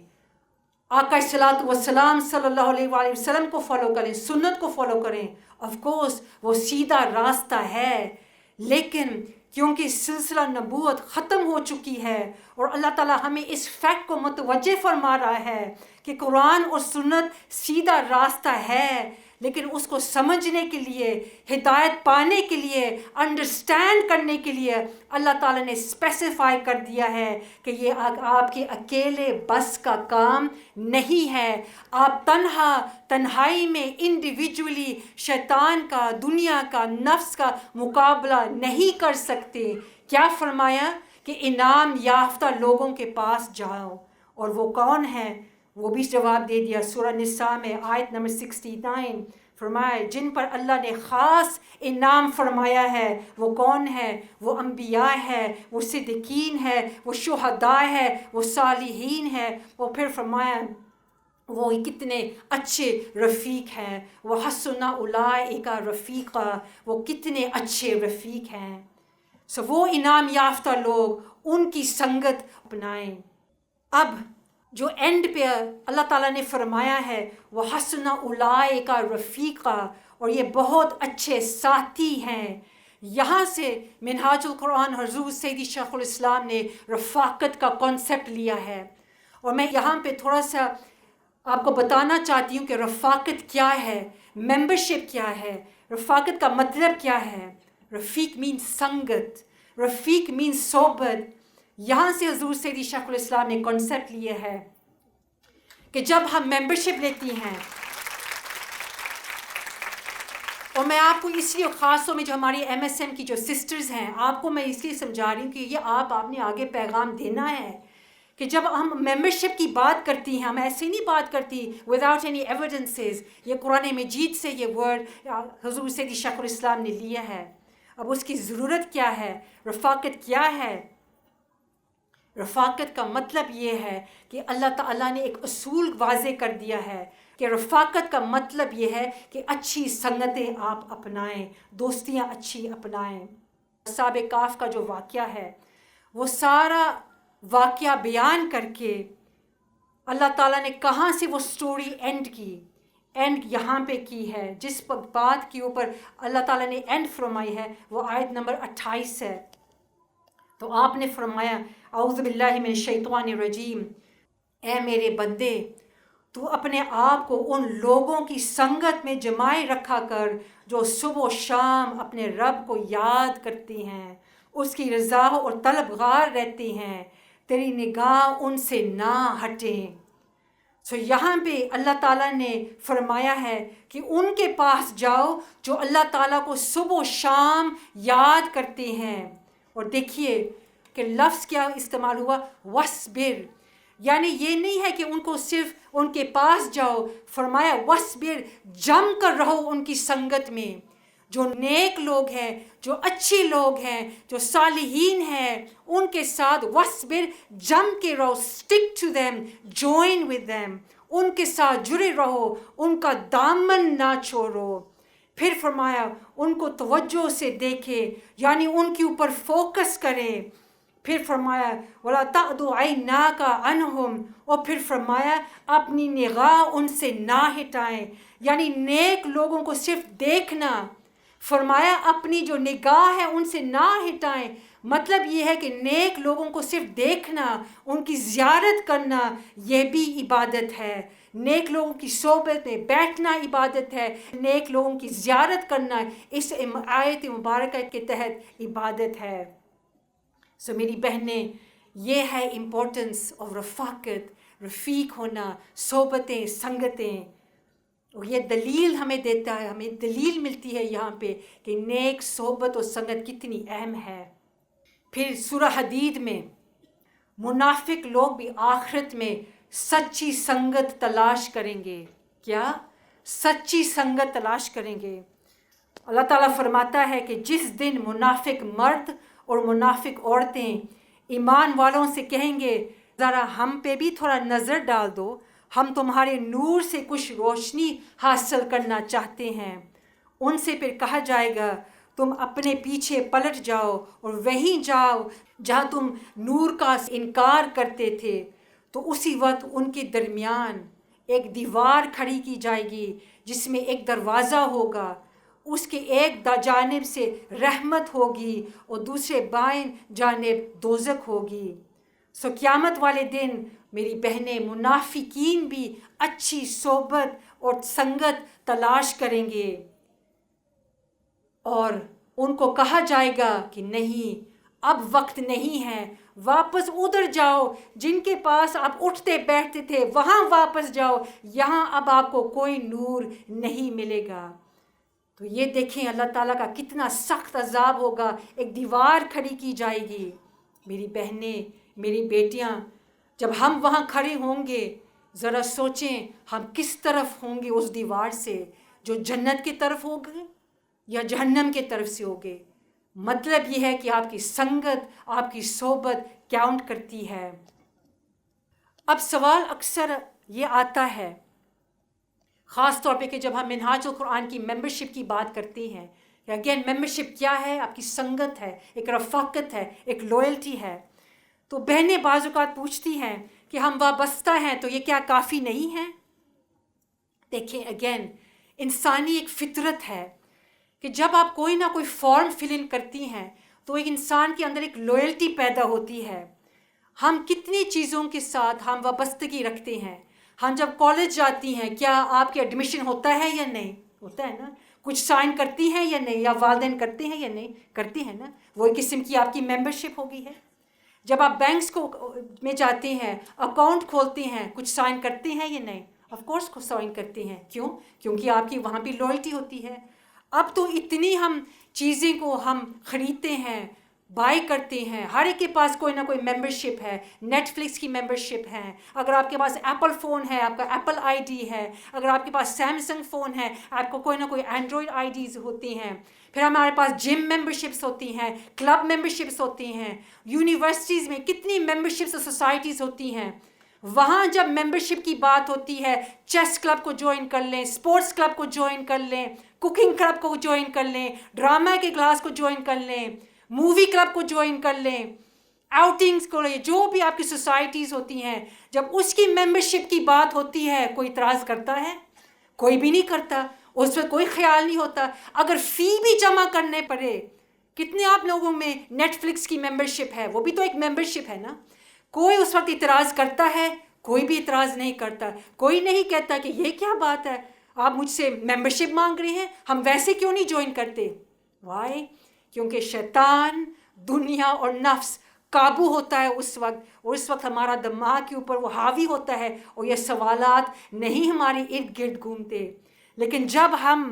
آقا صلاۃ والسلام صلی اللہ علیہ وآلہ وسلم کو فالو کریں، سنت کو فالو کریں۔ آف کورس وہ سیدھا راستہ ہے، لیکن کیونکہ سلسلہ نبوت ختم ہو چکی ہے اور اللہ تعالیٰ ہمیں اس فیکٹ کو متوجہ فرما رہا ہے کہ قرآن اور سنت سیدھا راستہ ہے، لیکن اس کو سمجھنے کے لیے، ہدایت پانے کے لیے، انڈرسٹینڈ کرنے کے لیے اللہ تعالیٰ نے اسپیسیفائی کر دیا ہے کہ یہ آپ کے اکیلے بس کا کام نہیں ہے۔ آپ تنہائی میں انڈیویجولی شیطان کا، دنیا کا، نفس کا مقابلہ نہیں کر سکتے۔ کیا فرمایا؟ کہ انعام یافتہ لوگوں کے پاس جاؤ، اور وہ کون ہے؟ وہ بھی جواب دے دیا سورہ نساء میں آیت نمبر 69، فرمایا جن پر اللہ نے خاص انعام فرمایا ہے وہ کون ہے؟ وہ انبیاء ہے، وہ صدیقین ہے، وہ شہداء ہے، وہ صالحین ہے۔ وہ پھر فرمایا وہ کتنے اچھے رفیق ہیں، وہ حسن اولئک رفیقا، وہ کتنے اچھے رفیق ہیں۔ وہ انعام یافتہ لوگ، ان کی سنگت اپنائیں۔ اب جو اینڈ پہ اللہ تعالیٰ نے فرمایا ہے وہ حسن اولئک رفیقا، اور یہ بہت اچھے ساتھی ہیں، یہاں سے منہاج القرآن حضور سیدی شیخ الاسلام نے رفاقت کا کانسیپٹ لیا ہے۔ اور میں یہاں پہ تھوڑا سا آپ کو بتانا چاہتی ہوں کہ رفاقت کیا ہے، ممبرشپ کیا ہے، رفاقت کا مطلب کیا ہے۔ رفیق مین سنگت، رفیق مین صحبت۔ یہاں سے حضور سیدی شیخ الاسلام نے کانسیپٹ لیا ہے کہ جب ہم ممبرشپ لیتی ہیں، اور میں آپ کو اس لیے خاص طور میں جو ہماری MSM کی جو سسٹرز ہیں، آپ کو میں اس لیے سمجھا رہی ہوں کہ یہ آپ نے آگے پیغام دینا ہے کہ جب ہم ممبرشپ کی بات کرتی ہیں، ہم ایسے نہیں بات کرتی وداؤٹ اینی ایویڈنسز۔ یہ قرآن مجید سے یہ ورڈ حضور سیدی شیخ الاسلام نے لیا ہے۔ اب اس کی ضرورت کیا ہے؟ رفاقت کیا ہے؟ رفاقت کا مطلب یہ ہے کہ اللہ تعالیٰ نے ایک اصول واضح کر دیا ہے کہ رفاقت کا مطلب یہ ہے کہ اچھی سنگتیں آپ اپنائیں، دوستیاں اچھی اپنائیں۔ اصحاب کہف کا جو واقعہ ہے وہ سارا واقعہ بیان کر کے اللہ تعالیٰ نے کہاں سے وہ سٹوری اینڈ کی، اینڈ یہاں پہ کی ہے، جس بات کے اوپر اللہ تعالیٰ نے اینڈ فرمائی ہے وہ آیت نمبر 28 ہے۔ تو آپ نے فرمایا اعوذ باللہ من الشیطان الرجیم، اے میرے بندے تو اپنے آپ کو ان لوگوں کی سنگت میں جمائے رکھا کر جو صبح و شام اپنے رب کو یاد کرتے ہیں، اس کی رضا اور طلبگار رہتے ہیں، تیری نگاہ ان سے نہ ہٹیں۔ یہاں پہ اللہ تعالیٰ نے فرمایا ہے کہ ان کے پاس جاؤ جو اللہ تعالیٰ کو صبح و شام یاد کرتے ہیں۔ اور دیکھیے کہ لفظ کیا استعمال ہوا، وَاصْبِرْ، یعنی یہ نہیں ہے کہ ان کو صرف ان کے پاس جاؤ، فرمایا وَاصْبِرْ، جم کر رہو ان کی سنگت میں۔ جو نیک لوگ ہیں، جو اچھے لوگ ہیں، جو صالحین ہیں، ان کے ساتھ وَاصْبِرْ، جم کے رہو، stick to them, join with them، ان کے ساتھ جڑے رہو، ان کا دامن نہ چھوڑو۔ پھر فرمایا ان کو توجہ سے دیکھے، یعنی ان کے اوپر فوکس کرے۔ پھر فرمایا وَلَا تَعْدُ عَيْنَاكَ عَنْهُمْ، اور پھر فرمایا اپنی نگاہ ان سے نہ ہٹائیں، یعنی نیک لوگوں کو صرف دیکھنا۔ فرمایا اپنی جو نگاہ ہے ان سے نہ ہٹائیں، مطلب یہ ہے کہ نیک لوگوں کو صرف دیکھنا، ان کی زیارت کرنا، یہ بھی عبادت ہے۔ نیک لوگوں کی صحبت میں بیٹھنا عبادت ہے، نیک لوگوں کی زیارت کرنا اس آیت مبارکہ کے تحت عبادت ہے۔ میری بہنیں، یہ ہے امپورٹنس آف رفاقت، رفیق ہونا، صحبتیں، سنگتیں۔ اور یہ دلیل ہمیں دیتا ہے، ہمیں دلیل ملتی ہے یہاں پہ کہ نیک صحبت اور سنگت کتنی اہم ہے۔ پھر سورہ حدید میں منافق لوگ بھی آخرت میں سچی سنگت تلاش کریں گے۔ کیا؟ سچی سنگت تلاش کریں گے۔ اللہ تعالیٰ فرماتا ہے کہ جس دن منافق مرد اور منافق عورتیں ایمان والوں سے کہیں گے ذرا ہم پہ بھی تھوڑا نظر ڈال دو، ہم تمہارے نور سے کچھ روشنی حاصل کرنا چاہتے ہیں۔ ان سے پھر کہا جائے گا تم اپنے پیچھے پلٹ جاؤ اور وہیں جاؤ جہاں تم نور کا انکار کرتے تھے۔ تو اسی وقت ان کے درمیان ایک دیوار کھڑی کی جائے گی جس میں ایک دروازہ ہوگا، اس کے ایک جانب سے رحمت ہوگی اور دوسرے بائیں جانب دوزخ ہوگی۔ سو قیامت والے دن میری بہنیں منافقین بھی اچھی صحبت اور سنگت تلاش کریں گے، اور ان کو کہا جائے گا کہ نہیں، اب وقت نہیں ہے، واپس ادھر جاؤ جن کے پاس آپ اٹھتے بیٹھتے تھے، وہاں واپس جاؤ، یہاں اب آپ کو کوئی نور نہیں ملے گا۔ تو یہ دیکھیں اللہ تعالیٰ کا کتنا سخت عذاب ہوگا، ایک دیوار کھڑی کی جائے گی۔ میری بہنیں، میری بیٹیاں، جب ہم وہاں کھڑے ہوں گے ذرا سوچیں ہم کس طرف ہوں گے اس دیوار سے، جو جنت کی طرف ہوگے یا جہنم کی طرف سے ہوگے۔ مطلب یہ ہے کہ آپ کی سنگت، آپ کی صحبت کاؤنٹ کرتی ہے۔ اب سوال اکثر یہ آتا ہے، خاص طور پہ کہ جب ہم منہاج القرآن کی ممبرشپ کی بات کرتے ہیں، کہ اگین ممبرشپ کیا ہے؟ آپ کی سنگت ہے، ایک رفاقت ہے، ایک لوئلٹی ہے۔ تو بہنیں بعض اوقات پوچھتی ہیں کہ ہم وابستہ ہیں تو یہ کیا کافی نہیں ہے؟ دیکھیں اگین انسانی ایک فطرت ہے کہ جب آپ کوئی نہ کوئی فارم فل ان کرتی ہیں تو ایک انسان کے اندر ایک لوئلٹی پیدا ہوتی ہے۔ ہم کتنی چیزوں کے ساتھ ہم وابستگی رکھتے ہیں۔ ہم جب کالج جاتی ہیں کیا آپ کے ایڈمیشن ہوتا ہے یا نہیں؟ ہوتا ہے نا۔ کچھ سائن کرتی ہیں یا نہیں؟ یا والدین کرتے ہیں یا نہیں؟ کرتے ہیں نا۔ وہ ایک قسم کی آپ کی ممبرشپ ہو گئی ہے۔ جب آپ بینکس میں جاتے ہیں، اکاؤنٹ کھولتے ہیں، کچھ سائن کرتے ہیں یا نہیں؟ آف کورس کو سائن کرتے ہیں۔ کیوں؟ کیونکہ آپ کی وہاں پہ لوئلٹی ہوتی ہے۔ اب تو اتنی ہم چیزیں کو ہم خریدتے ہیں، بائی کرتے ہیں، ہر ایک کے پاس کوئی نہ کوئی ممبرشپ ہے۔ نیٹ فلکس کی ممبرشپ ہے، اگر آپ کے پاس ایپل فون ہے آپ کا ایپل آئی ڈی ہے، اگر آپ کے پاس سیمسنگ فون ہے آپ کو کوئی نہ کوئی اینڈرائڈ آئی ڈیز ہوتی ہیں۔ پھر ہمارے پاس جم ممبرشپس ہوتی ہیں، کلب ممبرشپس ہوتی ہیں، یونیورسٹیز میں کتنی ممبرشپس اور سوسائٹیز ہوتی ہیں۔ وہاں جب ممبرشپ کی بات ہوتی ہے، چیس کلب کو جوائن کر لیں، اسپورٹس کلب کو جوائن کر لیں، کوکنگ کلب کو جوائن کر لیں، ڈرامہ کے کلاس کو جوائن کر لیں، مووی کلب کو جوائن کر لیں، آؤٹنگز کو لیں، جو بھی آپ کی سوسائٹیز ہوتی ہیں، جب اس کی ممبرشپ کی بات ہوتی ہے کوئی اعتراض کرتا ہے؟ کوئی بھی نہیں کرتا، اس پہ کوئی خیال نہیں ہوتا۔ اگر فی بھی جمع کرنے پڑے، کتنے آپ لوگوں میں نیٹ فلکس کی ممبرشپ ہے، وہ بھی تو ایک ممبرشپ ہے نا۔ کوئی اس وقت اعتراض کرتا ہے؟ کوئی بھی اعتراض نہیں کرتا۔ کوئی نہیں کہتا کہ یہ کیا بات ہے، آپ مجھ سے ممبرشپ مانگ رہے ہیں، ہم ویسے کیوں نہیں جوائن کرتے؟ وائی؟ کیونکہ شیطان، دنیا اور نفس قابو ہوتا ہے اس وقت، اور اس وقت ہمارا دماغ کے اوپر وہ حاوی ہوتا ہے اور یہ سوالات نہیں ہمارے ارد گرد گھومتے۔ لیکن جب ہم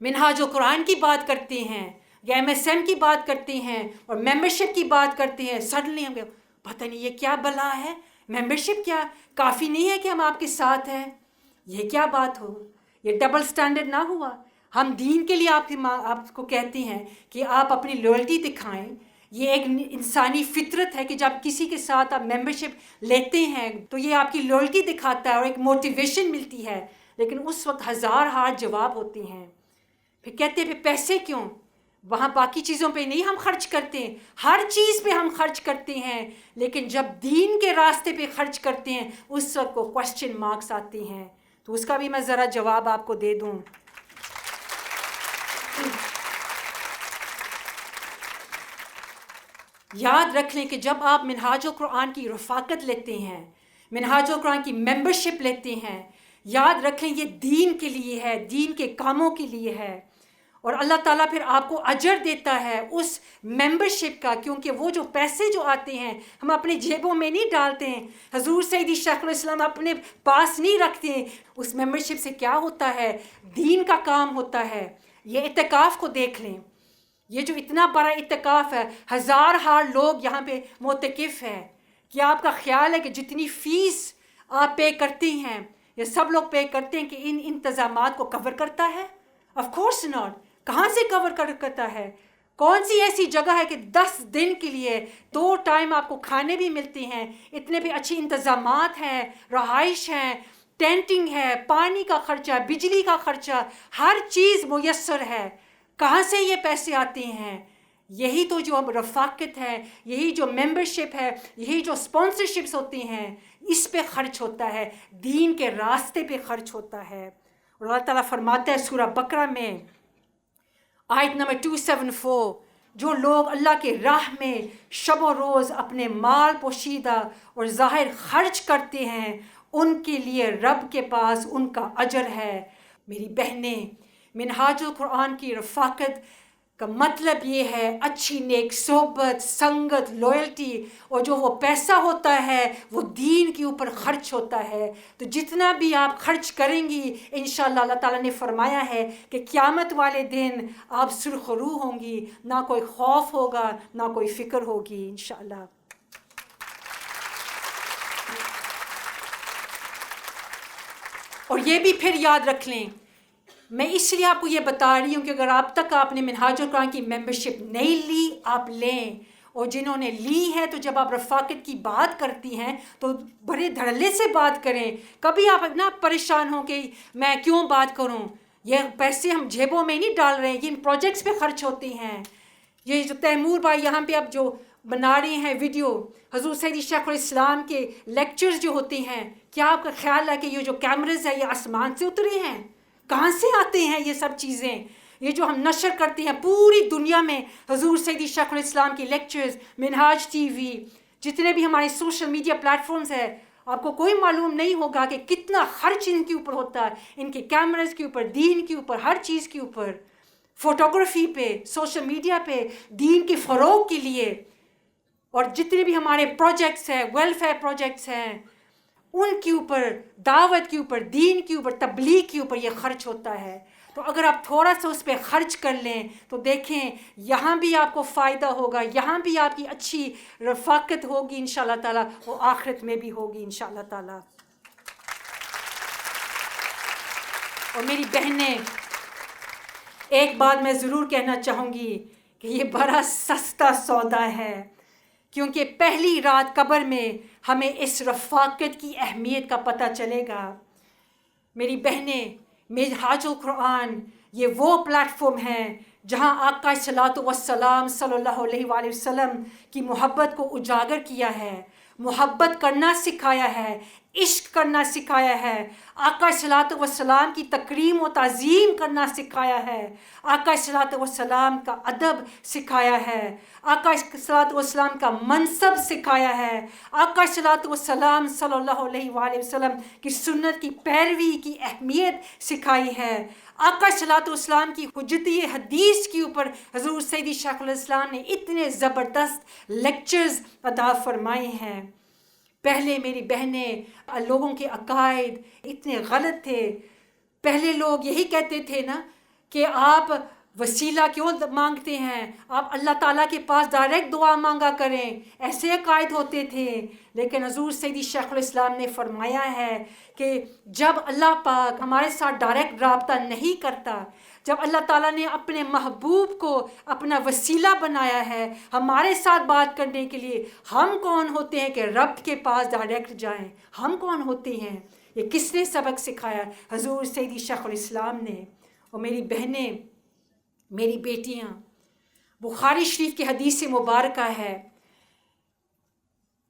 منہاج القرآن کی بات کرتے ہیں یا MSM کی بات کرتے ہیں اور ممبرشپ کی بات کرتے ہیں، سڈنلی ہم پتہ نہیں یہ کیا بلا ہے، ممبرشپ کیا کافی نہیں ہے کہ ہم آپ کے ساتھ ہیں؟ یہ کیا بات ہو؟ یہ ڈبل سٹینڈرڈ نہ ہوا؟ ہم دین کے لیے آپ کو کہتے ہیں کہ آپ اپنی لوئلٹی دکھائیں۔ یہ ایک انسانی فطرت ہے کہ جب کسی کے ساتھ آپ ممبرشپ لیتے ہیں تو یہ آپ کی لوئلٹی دکھاتا ہے اور ایک موٹیویشن ملتی ہے، لیکن اس وقت ہزار جواب ہوتے ہیں۔ پھر کہتے ہیں پھر پیسے کیوں؟ وہاں باقی چیزوں پہ نہیں ہم خرچ کرتے، ہر چیز پہ ہم خرچ کرتے ہیں، لیکن جب دین کے راستے پہ خرچ کرتے ہیں اس وقت کو کوسچن مارکس آتے ہیں۔ تو اس کا بھی میں ذرا جواب آپ کو دے دوں۔ یاد رکھ لیں کہ جب آپ منہاج القرآن کی رفاقت لیتے ہیں، منہاج القرآن کی ممبرشپ لیتے ہیں، یاد رکھیں یہ دین کے لیے ہے، دین کے کاموں کے لیے ہے، اور اللہ تعالیٰ پھر آپ کو اجر دیتا ہے اس ممبرشپ کا، کیونکہ وہ جو پیسے جو آتے ہیں ہم اپنی جیبوں میں نہیں ڈالتے ہیں، حضور سیدی شیخ الاسلام اپنے پاس نہیں رکھتے ہیں۔ اس ممبرشپ سے کیا ہوتا ہے؟ دین کا کام ہوتا ہے۔ یہ اعتکاف کو دیکھ لیں، یہ جو اتنا بڑا اعتکاف ہے، ہزار لوگ یہاں پہ معتکف ہیں، کیا آپ کا خیال ہے کہ جتنی فیس آپ پے کرتے ہیں یہ سب لوگ پے کرتے ہیں کہ ان انتظامات کو کور کرتا ہے؟ Of course not. کہاں سے کور کرتا ہے؟ کون سی ایسی جگہ ہے کہ 10 دن کے لیے 2 ٹائم آپ کو کھانے بھی ملتے ہیں, اتنے بھی اچھی انتظامات ہیں, رہائش ہیں, ٹینٹنگ ہے, پانی کا خرچہ, بجلی کا خرچہ, ہر چیز میسر ہے. کہاں سے یہ پیسے آتے ہیں؟ یہی تو جو رفاقت ہے, یہی جو ممبرشپ ہے, یہی جو اسپانسرشپس ہوتی ہیں, اس پہ خرچ ہوتا ہے, دین کے راستے پہ خرچ ہوتا ہے. اور اللہ تعالیٰ فرماتا ہے سورہ بقرہ میں آیت نمبر 274, جو لوگ اللہ کے راہ میں شب و روز اپنے مال پوشیدہ اور ظاہر خرچ کرتے ہیں, ان کے لیے رب کے پاس ان کا اجر ہے. میری بہنیں, منہاج القرآن کی رفاقت کا مطلب یہ ہے اچھی نیک صحبت, سنگت, لویلٹی, اور جو وہ پیسہ ہوتا ہے وہ دین کے اوپر خرچ ہوتا ہے. تو جتنا بھی آپ خرچ کریں گی انشاءاللہ اللہ تعالیٰ نے فرمایا ہے کہ قیامت والے دن آپ سرخرو ہوں گی, نہ کوئی خوف ہوگا, نہ کوئی فکر ہوگی انشاءاللہ. اور یہ بھی پھر یاد رکھ لیں, میں اس لیے آپ کو یہ بتا رہی ہوں کہ اگر اب تک آپ نے منہاج القرآن کی ممبرشپ نہیں لی, آپ لیں. اور جنہوں نے لی ہے تو جب آپ رفاقت کی بات کرتی ہیں تو بڑے دھڑلے سے بات کریں. کبھی آپ نہ پریشان ہوں کہ میں کیوں بات کروں, یہ پیسے ہم جیبوں میں نہیں ڈال رہے ہیں, یہ ان پروجیکٹس پہ خرچ ہوتے ہیں. یہ جو تیمور بھائی یہاں پہ اب جو بنا رہے ہیں ویڈیو, حضور سیدی شیخ الاسلام کے لیکچرز جو ہوتے ہیں, کیا آپ کا خیال ہے کہ یہ جو کیمرز ہیں یہ آسمان سے اترے ہیں؟ کہاں سے آتے ہیں یہ سب چیزیں؟ یہ جو ہم نشر کرتے ہیں پوری دنیا میں حضور سیدی شیخ الاسلام کی لیکچرز, منہاج ٹی وی, جتنے بھی ہمارے سوشل میڈیا پلیٹ فارمز ہیں, آپ کو کوئی معلوم نہیں ہوگا کہ کتنا خرچ ان کے اوپر ہوتا ہے, ان کے کیمرز کے اوپر, دین کے اوپر, ہر چیز کے اوپر, فوٹوگرافی پہ, سوشل میڈیا پہ, دین کے فروغ کے لیے. اور جتنے بھی ہمارے پروجیکٹس ہیں, ویلفیئر پروجیکٹس ہیں, ان کے اوپر, دعوت کے اوپر, دین کے اوپر, تبلیغ کے اوپر یہ خرچ ہوتا ہے. تو اگر آپ تھوڑا سا اس پہ خرچ کر لیں تو دیکھیں یہاں بھی آپ کو فائدہ ہوگا, یہاں بھی آپ کی اچھی رفاقت ہوگی انشاءاللہ تعالیٰ, وہ آخرت میں بھی ہوگی انشاءاللہ تعالیٰ. اور میری بہنیں, ایک بات میں ضرور کہنا چاہوں گی کہ یہ بڑا سستا سودا ہے, کیونکہ پہلی رات قبر میں ہمیں اس رفاقت کی اہمیت کا پتہ چلے گا. میری بہنیں, منہاج القرآن یہ وہ پلیٹ فارم ہے جہاں آقا صلوات و سلام صلی اللہ علیہ وآلہ وسلم کی محبت کو اجاگر کیا ہے, محبت کرنا سکھایا ہے, عشق کرنا سکھایا ہے, آقا صلوات و سلام کی تکریم و تعظیم کرنا سکھایا ہے, آقا صلوات و سلام کا ادب سکھایا ہے, آقا صلوات و سلام کا منصب سکھایا ہے, آقا صلوات و سلام صلی اللہ علیہ وآلہ وسلم کی سنت کی پیروی کی اہمیت سکھائی ہے, آقا صلوات و سلام کی حجتی حدیث کے اوپر حضور سیدی شیخ الاسلام نے اتنے زبردست لیکچرز عطا فرمائے ہیں. پہلے میری بہنیں, لوگوں کے عقائد اتنے غلط تھے. پہلے لوگ یہی کہتے تھے نا کہ آپ وسیلہ کیوں مانگتے ہیں, آپ اللہ تعالیٰ کے پاس ڈائریکٹ دعا مانگا کریں, ایسے عقائد ہوتے تھے. لیکن حضور سیدی شیخ الاسلام نے فرمایا ہے کہ جب اللہ پاک ہمارے ساتھ ڈائریکٹ رابطہ نہیں کرتا, جب اللہ تعالیٰ نے اپنے محبوب کو اپنا وسیلہ بنایا ہے ہمارے ساتھ بات کرنے کے لیے, ہم کون ہوتے ہیں کہ رب کے پاس ڈائریکٹ جائیں؟ ہم کون ہوتے ہیں؟ یہ کس نے سبق سکھایا؟ حضور سیدی شیخ الاسلام نے. اور میری بہنیں, میری بیٹیاں, بخاری شریف کی حدیث مبارکہ ہے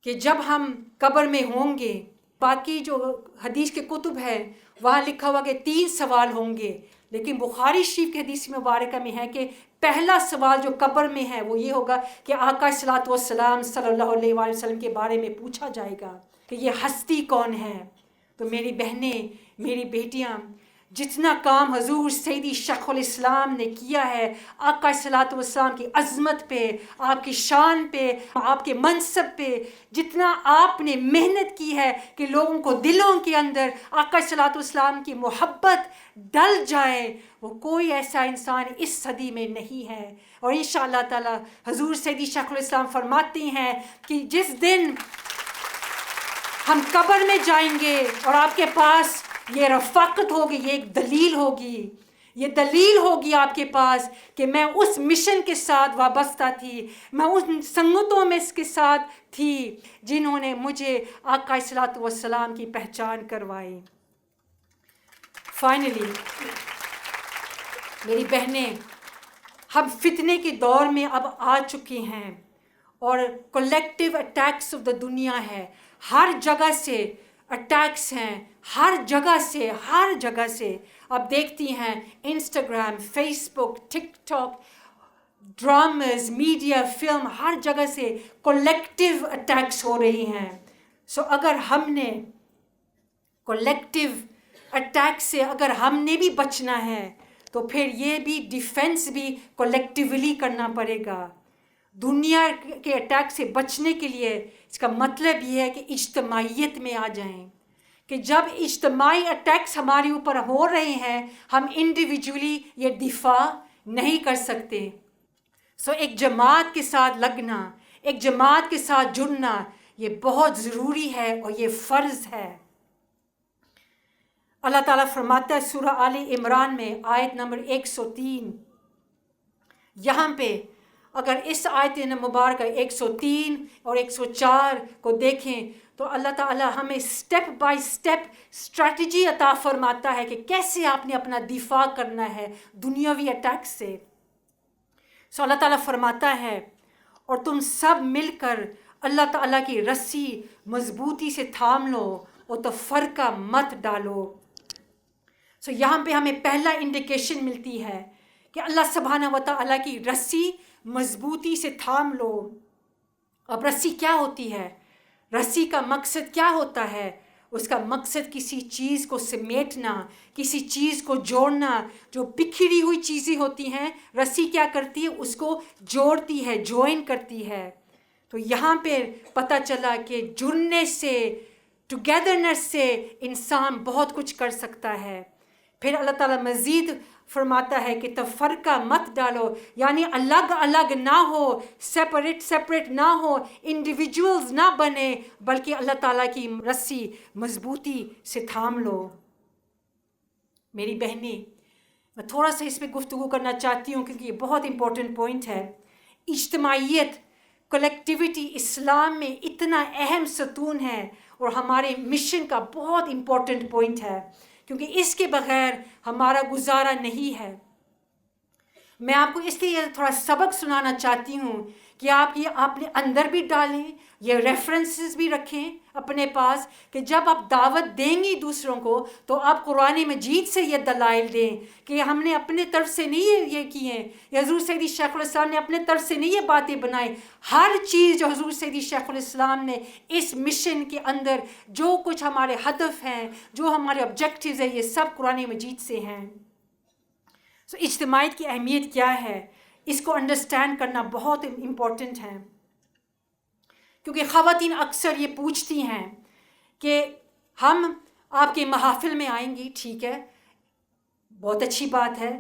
کہ جب ہم قبر میں ہوں گے, باقی جو حدیث کے کتب ہے وہاں لکھا ہوا کہ 3 سوال ہوں گے, لیکن بخاری شریف کی حدیث مبارکہ میں ہے کہ پہلا سوال جو قبر میں ہے وہ یہ ہوگا کہ آقا صلوات و سلام صلی اللہ علیہ وآلہ وسلم کے بارے میں پوچھا جائے گا کہ یہ ہستی کون ہے. تو میری بہنیں, میری بیٹیاں, جتنا کام حضور سیدی شیخ الاسلام نے کیا ہے آقا صلوات و سلام کی عظمت پہ, آپ کی شان پہ, آپ کے منصب پہ, جتنا آپ نے محنت کی ہے کہ لوگوں کو دلوں کے اندر آقا صلوات و سلام کی محبت ڈل جائے, وہ کوئی ایسا انسان اس صدی میں نہیں ہے. اور انشاءاللہ تعالی حضور سیدی شیخ الاسلام فرماتے ہیں کہ جس دن ہم قبر میں جائیں گے اور آپ کے پاس یہ رفاقت ہوگی, یہ ایک دلیل ہوگی, یہ دلیل ہوگی آپ کے پاس کہ میں اس مشن کے ساتھ وابستہ تھی، میں ان سنگتوں میں اس کے ساتھ تھی جنہوں نے مجھے آقا صلوات والسلام کی پہچان کروائی۔ فائنلی میری بہنیں، ہم فتنے کے دور میں اب آ چکی ہیں اور کولیکٹیو اٹیکس آف دا دنیا ہے، ہر جگہ سے اٹیکس ہیں، ہر جگہ سے آپ دیکھتی ہیں انسٹاگرام، فیس بک، ٹک ٹاک، ڈرامز، میڈیا، فلم، ہر جگہ سے کولیکٹیو اٹیکس ہو رہی ہیں۔ سو اگر ہم نے کولیکٹیو اٹیک سے اگر ہم نے بھی بچنا ہے تو پھر یہ بھی ڈیفینس بھی کولیکٹیولی کرنا پڑے گا۔ دنیا کے اٹیک سے بچنے کے لیے اس کا مطلب یہ ہے کہ اجتماعیت میں آ جائیں، کہ جب اجتماعی اٹیکس ہمارے اوپر ہو رہے ہیں ہم انڈیویجولی یہ دفاع نہیں کر سکتے۔ سو ایک جماعت کے ساتھ لگنا، ایک جماعت کے ساتھ جڑنا یہ بہت ضروری ہے اور یہ فرض ہے۔ اللہ تعالیٰ فرماتا ہے سورہ آل عمران میں آیت نمبر 103، یہاں پہ اگر اس آیت مبارکہ 103 اور 104 کو دیکھیں تو اللہ تعالیٰ ہمیں سٹیپ بائی سٹیپ اسٹریٹجی عطا فرماتا ہے کہ کیسے آپ نے اپنا دفاع کرنا ہے دنیاوی اٹیک سے۔ سو اللہ تعالیٰ فرماتا ہے اور تم سب مل کر اللہ تعالیٰ کی رسی مضبوطی سے تھام لو اور تفرقہ مت ڈالو۔ سو یہاں پہ ہمیں پہلا انڈیکیشن ملتی ہے کہ اللہ سبحانہ و تعالیٰ کی رسی مضبوطی سے تھام لو۔ اب رسی کیا ہوتی ہے؟ رسی کا مقصد کیا ہوتا ہے؟ اس کا مقصد کسی چیز کو سمیٹنا، کسی چیز کو جوڑنا۔ جو بکھری ہوئی چیزیں ہوتی ہیں رسی کیا کرتی ہے؟ اس کو جوڑتی ہے، جوائن کرتی ہے۔ تو یہاں پہ پتہ چلا کہ جڑنے سے، ٹوگیدرنس سے انسان بہت کچھ کر سکتا ہے۔ پھر اللہ تعالیٰ مزید فرماتا ہے کہ تفرقہ مت ڈالو، یعنی الگ الگ نہ ہو، سیپریٹ نہ ہو، انڈیویجولز نہ بنے، بلکہ اللہ تعالیٰ کی رسی مضبوطی سے تھام لو۔ میری بہنیں، میں تھوڑا سا اس پہ گفتگو کرنا چاہتی ہوں کیونکہ یہ بہت امپورٹنٹ پوائنٹ ہے۔ اجتماعیت، کلیکٹیویٹی اسلام میں اتنا اہم ستون ہے اور ہمارے مشن کا بہت امپورٹنٹ پوائنٹ ہے، کیونکہ اس کے بغیر ہمارا گزارا نہیں ہے۔ میں آپ کو اس لیے تھوڑا سبق سنانا چاہتی ہوں کہ آپ یہ اپنے اندر بھی ڈالیں، یہ ریفرنسز بھی رکھیں اپنے پاس کہ جب آپ دعوت دیں گی دوسروں کو تو آپ قرآن مجید سے یہ دلائل دیں کہ ہم نے اپنے طرف سے نہیں یہ کیے ہیں، یا حضور سیدی شیخ الاسلام نے اپنے طرف سے نہیں یہ باتیں بنائیں۔ ہر چیز جو حضور سیدی شیخ الاسلام نے اس مشن کے اندر جو کچھ ہمارے ہدف ہیں، جو ہمارے آبجیکٹیوز ہیں، یہ سب قرآن مجید سے ہیں۔ سو اجتماعیت کی اہمیت کیا ہے، اس کو انڈرسٹینڈ کرنا بہت امپورٹنٹ ہے، کیونکہ خواتین اکثر یہ پوچھتی ہیں کہ ہم آپ کے محافل میں آئیں گی، ٹھیک ہے، بہت اچھی بات ہے،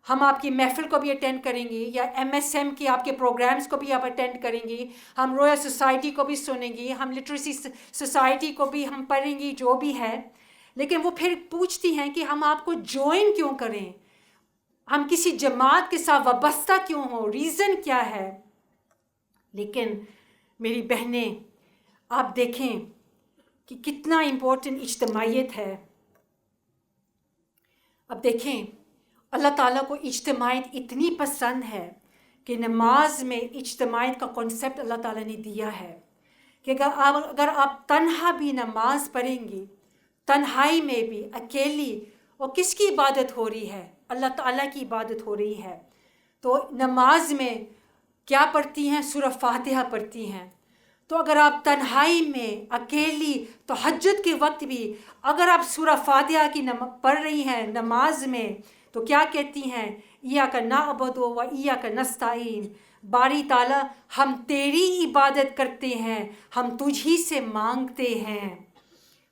ہم آپ کی محفل کو بھی اٹینڈ کریں گی، یا MSM کے آپ کے پروگرامز کو بھی آپ اٹینڈ کریں گی، ہم رویل سوسائٹی کو بھی سنیں گی، ہم لٹریسی سوسائٹی کو بھی ہم پڑھیں گی، جو بھی ہے، لیکن وہ پھر پوچھتی ہیں کہ ہم آپ کو جوائن کیوں کریں، ہم کسی جماعت کے ساتھ وابستہ کیوں ہوں، ریزن کیا ہے؟ لیکن میری بہنیں، آپ دیکھیں کہ کتنا امپورٹنٹ اجتماعیت ہے۔ اب دیکھیں اللہ تعالیٰ کو اجتماعیت اتنی پسند ہے کہ نماز میں اجتماعیت کا کنسیپٹ اللہ تعالیٰ نے دیا ہے کہ اگر آپ تنہا بھی نماز پڑھیں گی، تنہائی میں بھی، اکیلی، اور کس کی عبادت ہو رہی ہے؟ اللہ تعالیٰ کی عبادت ہو رہی ہے، تو نماز میں کیا پڑھتی ہیں؟ سورہ فاتحہ پڑھتی ہیں۔ تو اگر آپ تنہائی میں اکیلی تہجد کے وقت بھی اگر آپ سورہ فاتحہ کی پڑھ رہی ہیں نماز میں تو کیا کہتی ہیں؟ ایاک نعبد و ایاک نستعین، باری تعالیٰ ہم تیری عبادت کرتے ہیں، ہم تجھ ہی سے مانگتے ہیں۔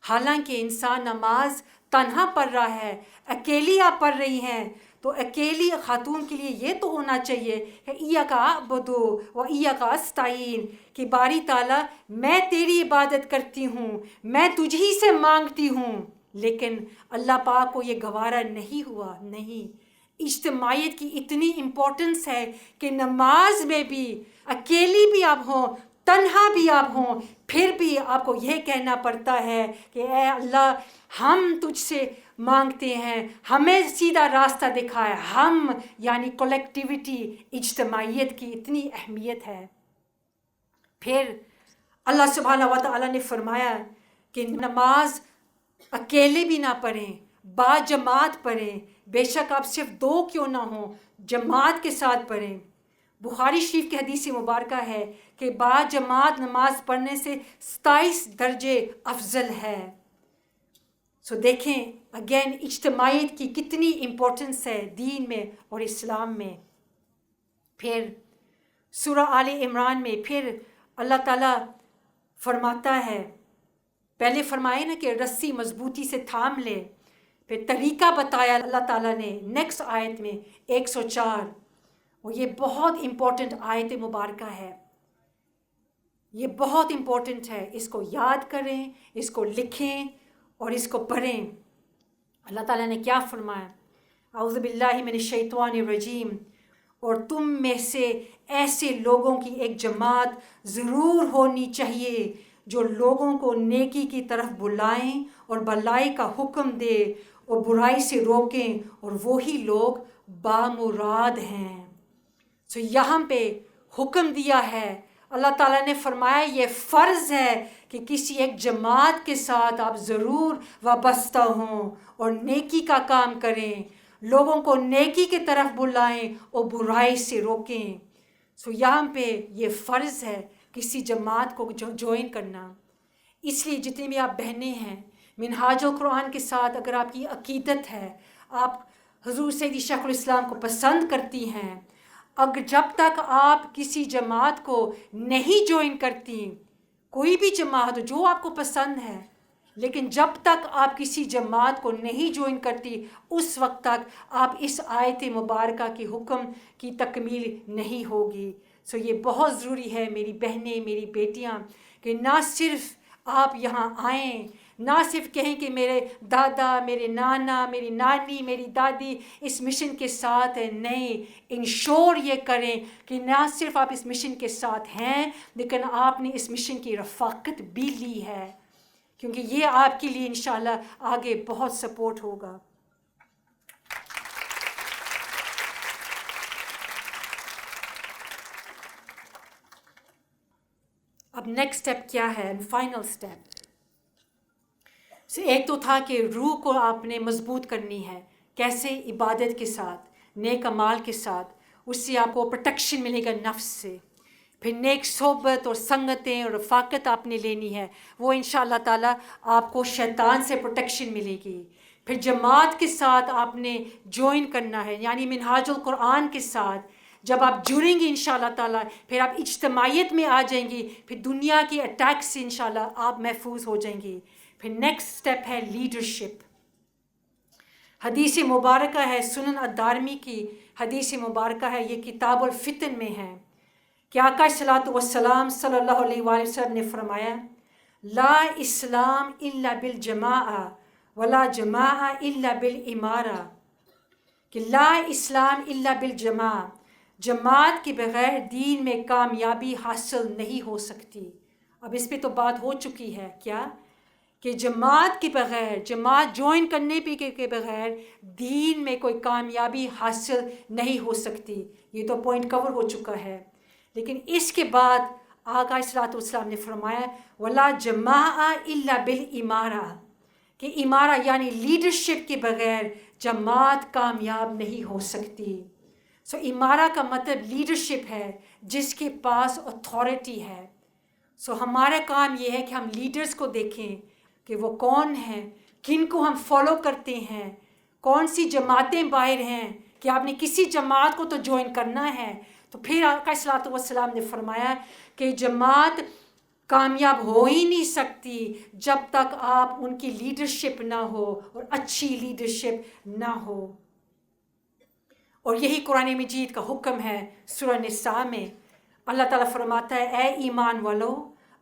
حالانکہ انسان نماز تنہا پڑھ رہا ہے، اکیلی آپ پڑھ رہی ہیں، تو اکیلی خاتون کے لیے یہ تو ہونا چاہیے کہ ایاک اعبد و ایاک استعین، کہ باری تعالیٰ میں تیری عبادت کرتی ہوں، میں تجھ ہی سے مانگتی ہوں۔ لیکن اللہ پاک کو یہ گوارا نہیں ہوا، نہیں، اجتماعیت کی اتنی امپورٹنس ہے کہ نماز میں بھی اکیلی بھی آپ ہوں، تنہا بھی آپ ہوں، پھر بھی آپ کو یہ کہنا پڑتا ہے کہ اے اللہ، ہم تجھ سے مانگتے ہیں، ہمیں سیدھا راستہ دکھائے. ہم یعنی کولیکٹیویٹی، اجتماعیت کی اتنی اہمیت ہے. پھر اللہ سبحانہ و تعالیٰ نے فرمایا کہ نماز اکیلے بھی نہ پڑھیں، با جماعت پڑھیں. بے شک آپ صرف 2 کیوں نہ ہوں، جماعت کے ساتھ پڑھیں. بخاری شریف کی حدیث مبارکہ ہے کہ با جماعت نماز پڑھنے سے 27 درجے افضل ہے. سو دیکھیں اگین اجتماعیت کی کتنی امپورٹنس ہے دین میں اور اسلام میں. پھر سورہ آل عمران میں پھر اللہ تعالیٰ فرماتا ہے، پہلے فرمائے نا کہ رسی مضبوطی سے تھام لے، پھر طریقہ بتایا اللہ تعالیٰ نے نیکسٹ آیت میں 104. اور یہ بہت امپورٹنٹ آیت مبارکہ ہے، یہ بہت امپورٹنٹ ہے. اس کو یاد کریں، اس کو لکھیں اور اس کو پڑھیں. اللہ تعالیٰ نے کیا فرمایا؟ اعوذ باللہ من الشیطان الرجیم. اور تم میں سے ایسے لوگوں کی ایک جماعت ضرور ہونی چاہیے جو لوگوں کو نیکی کی طرف بلائیں اور بھلائی کا حکم دے اور برائی سے روکیں، اور وہی لوگ بامراد ہیں. سو یہاں پہ حکم دیا ہے، اللہ تعالیٰ نے فرمایا یہ فرض ہے کہ کسی ایک جماعت کے ساتھ آپ ضرور وابستہ ہوں اور نیکی کا کام کریں، لوگوں کو نیکی کی طرف بلائیں اور برائی سے روکیں. سو یہاں پہ یہ فرض ہے کسی جماعت کو جوائن کرنا. اس لیے جتنی بھی آپ بہنیں ہیں، منہاج القرآن کے ساتھ اگر آپ کی عقیدت ہے، آپ حضور سیدی شیخ الاسلام کو پسند کرتی ہیں، اگر جب تک آپ کسی جماعت کو نہیں جوائن کرتی، کوئی بھی جماعت جو آپ کو پسند ہے، لیکن جب تک آپ کسی جماعت کو نہیں جوائن کرتی، اس وقت تک آپ اس آیت مبارکہ کے حکم کی تکمیل نہیں ہوگی. سو یہ بہت ضروری ہے میری بہنیں، میری بیٹیاں، کہ نہ صرف آپ یہاں آئیں، نہ صرف کہیں کہ میرے دادا، میرے نانا، میری نانی، میری دادی اس مشن کے ساتھ ہیں. نہیں، انشور یہ کریں کہ نہ صرف آپ اس مشن کے ساتھ ہیں، لیکن آپ نے اس مشن کی رفاقت بھی لی ہے، کیونکہ یہ آپ کے لیے انشاءاللہ آگے بہت سپورٹ ہوگا. اب نیکسٹ سٹیپ کیا ہے؟ Final step. ایک تو تھا کہ روح کو آپ نے مضبوط کرنی ہے. کیسے؟ عبادت کے ساتھ، نیک اعمال کے ساتھ. اس سے آپ کو پروٹیکشن ملے گا نفس سے. پھر نیک صحبت اور سنگتیں اور رفاقت آپ نے لینی ہے، وہ انشاءاللہ تعالیٰ آپ کو شیطان سے پروٹیکشن ملے گی. پھر جماعت کے ساتھ آپ نے جوائن کرنا ہے، یعنی منہاج القرآن کے ساتھ. جب آپ جڑیں گی انشاءاللہ تعالیٰ، پھر آپ اجتماعیت میں آ جائیں گی، پھر دنیا کی اٹیک سے انشاءاللہ آپ محفوظ ہو جائیں گی. پھر نیکسٹ سٹیپ ہے لیڈرشپ. حدیث مبارکہ ہے، سنن الدارمی کی حدیث مبارکہ ہے، یہ کتاب الفتن میں ہے کہ آقا صلاۃ والسلام صلی اللہ علیہ وآلہ وسلم نے فرمایا، لا اسلام الا بالجماعہ ولا جماعہ الا بالامارہ. کہ لا اسلام الا بالجماعہ، جماعت کے بغیر دین میں کامیابی حاصل نہیں ہو سکتی. اب اس پہ تو بات ہو چکی ہے کیا، کہ جماعت کے بغیر، جماعت جوائن کرنے کے بغیر دین میں کوئی کامیابی حاصل نہیں ہو سکتی. یہ تو پوائنٹ کور ہو چکا ہے. لیکن اس کے بعد آقا صلی والسلام نے فرمایا ولا جماعہ الا بالامارہ، کہ امارہ یعنی لیڈرشپ کے بغیر جماعت کامیاب نہیں ہو سکتی. سو امارہ کا مطلب لیڈرشپ ہے، جس کے پاس اتھارٹی ہے. سو ہمارا کام یہ ہے کہ ہم لیڈرز کو دیکھیں کہ وہ کون ہیں، کن کو ہم فالو کرتے ہیں، کون سی جماعتیں باہر ہیں، کہ آپ نے کسی جماعت کو تو جوائن کرنا ہے. تو پھر آقا صلی اللہ علیہ وسلم نے فرمایا کہ جماعت کامیاب ہو ہی نہیں سکتی جب تک آپ ان کی لیڈرشپ نہ ہو اور اچھی لیڈرشپ نہ ہو. اور یہی قرآن مجید کا حکم ہے. سورہ نساء میں اللہ تعالیٰ فرماتا ہے، اے ایمان والو،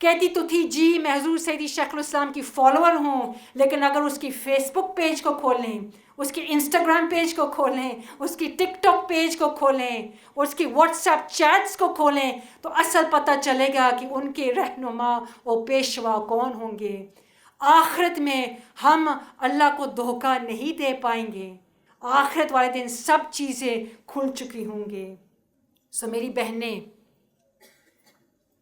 کہتی تو تھی جی میں حضور سیدی شیخ الاسلام کی فالوور ہوں، لیکن اگر اس کی فیس بک پیج کو کھولیں، اس کی انسٹاگرام پیج کو کھولیں، اس کی ٹک ٹاک پیج کو کھولیں، اس کی واٹس ایپ چیٹس کو کھولیں، تو اصل پتہ چلے گا کہ ان کے رہنما و پیشوا کون ہوں گے۔ آخرت میں ہم اللہ کو دھوکہ نہیں دے پائیں گے، آخرت والے دن سب چیزیں کھل چکی ہوں گے۔ میری بہنیں،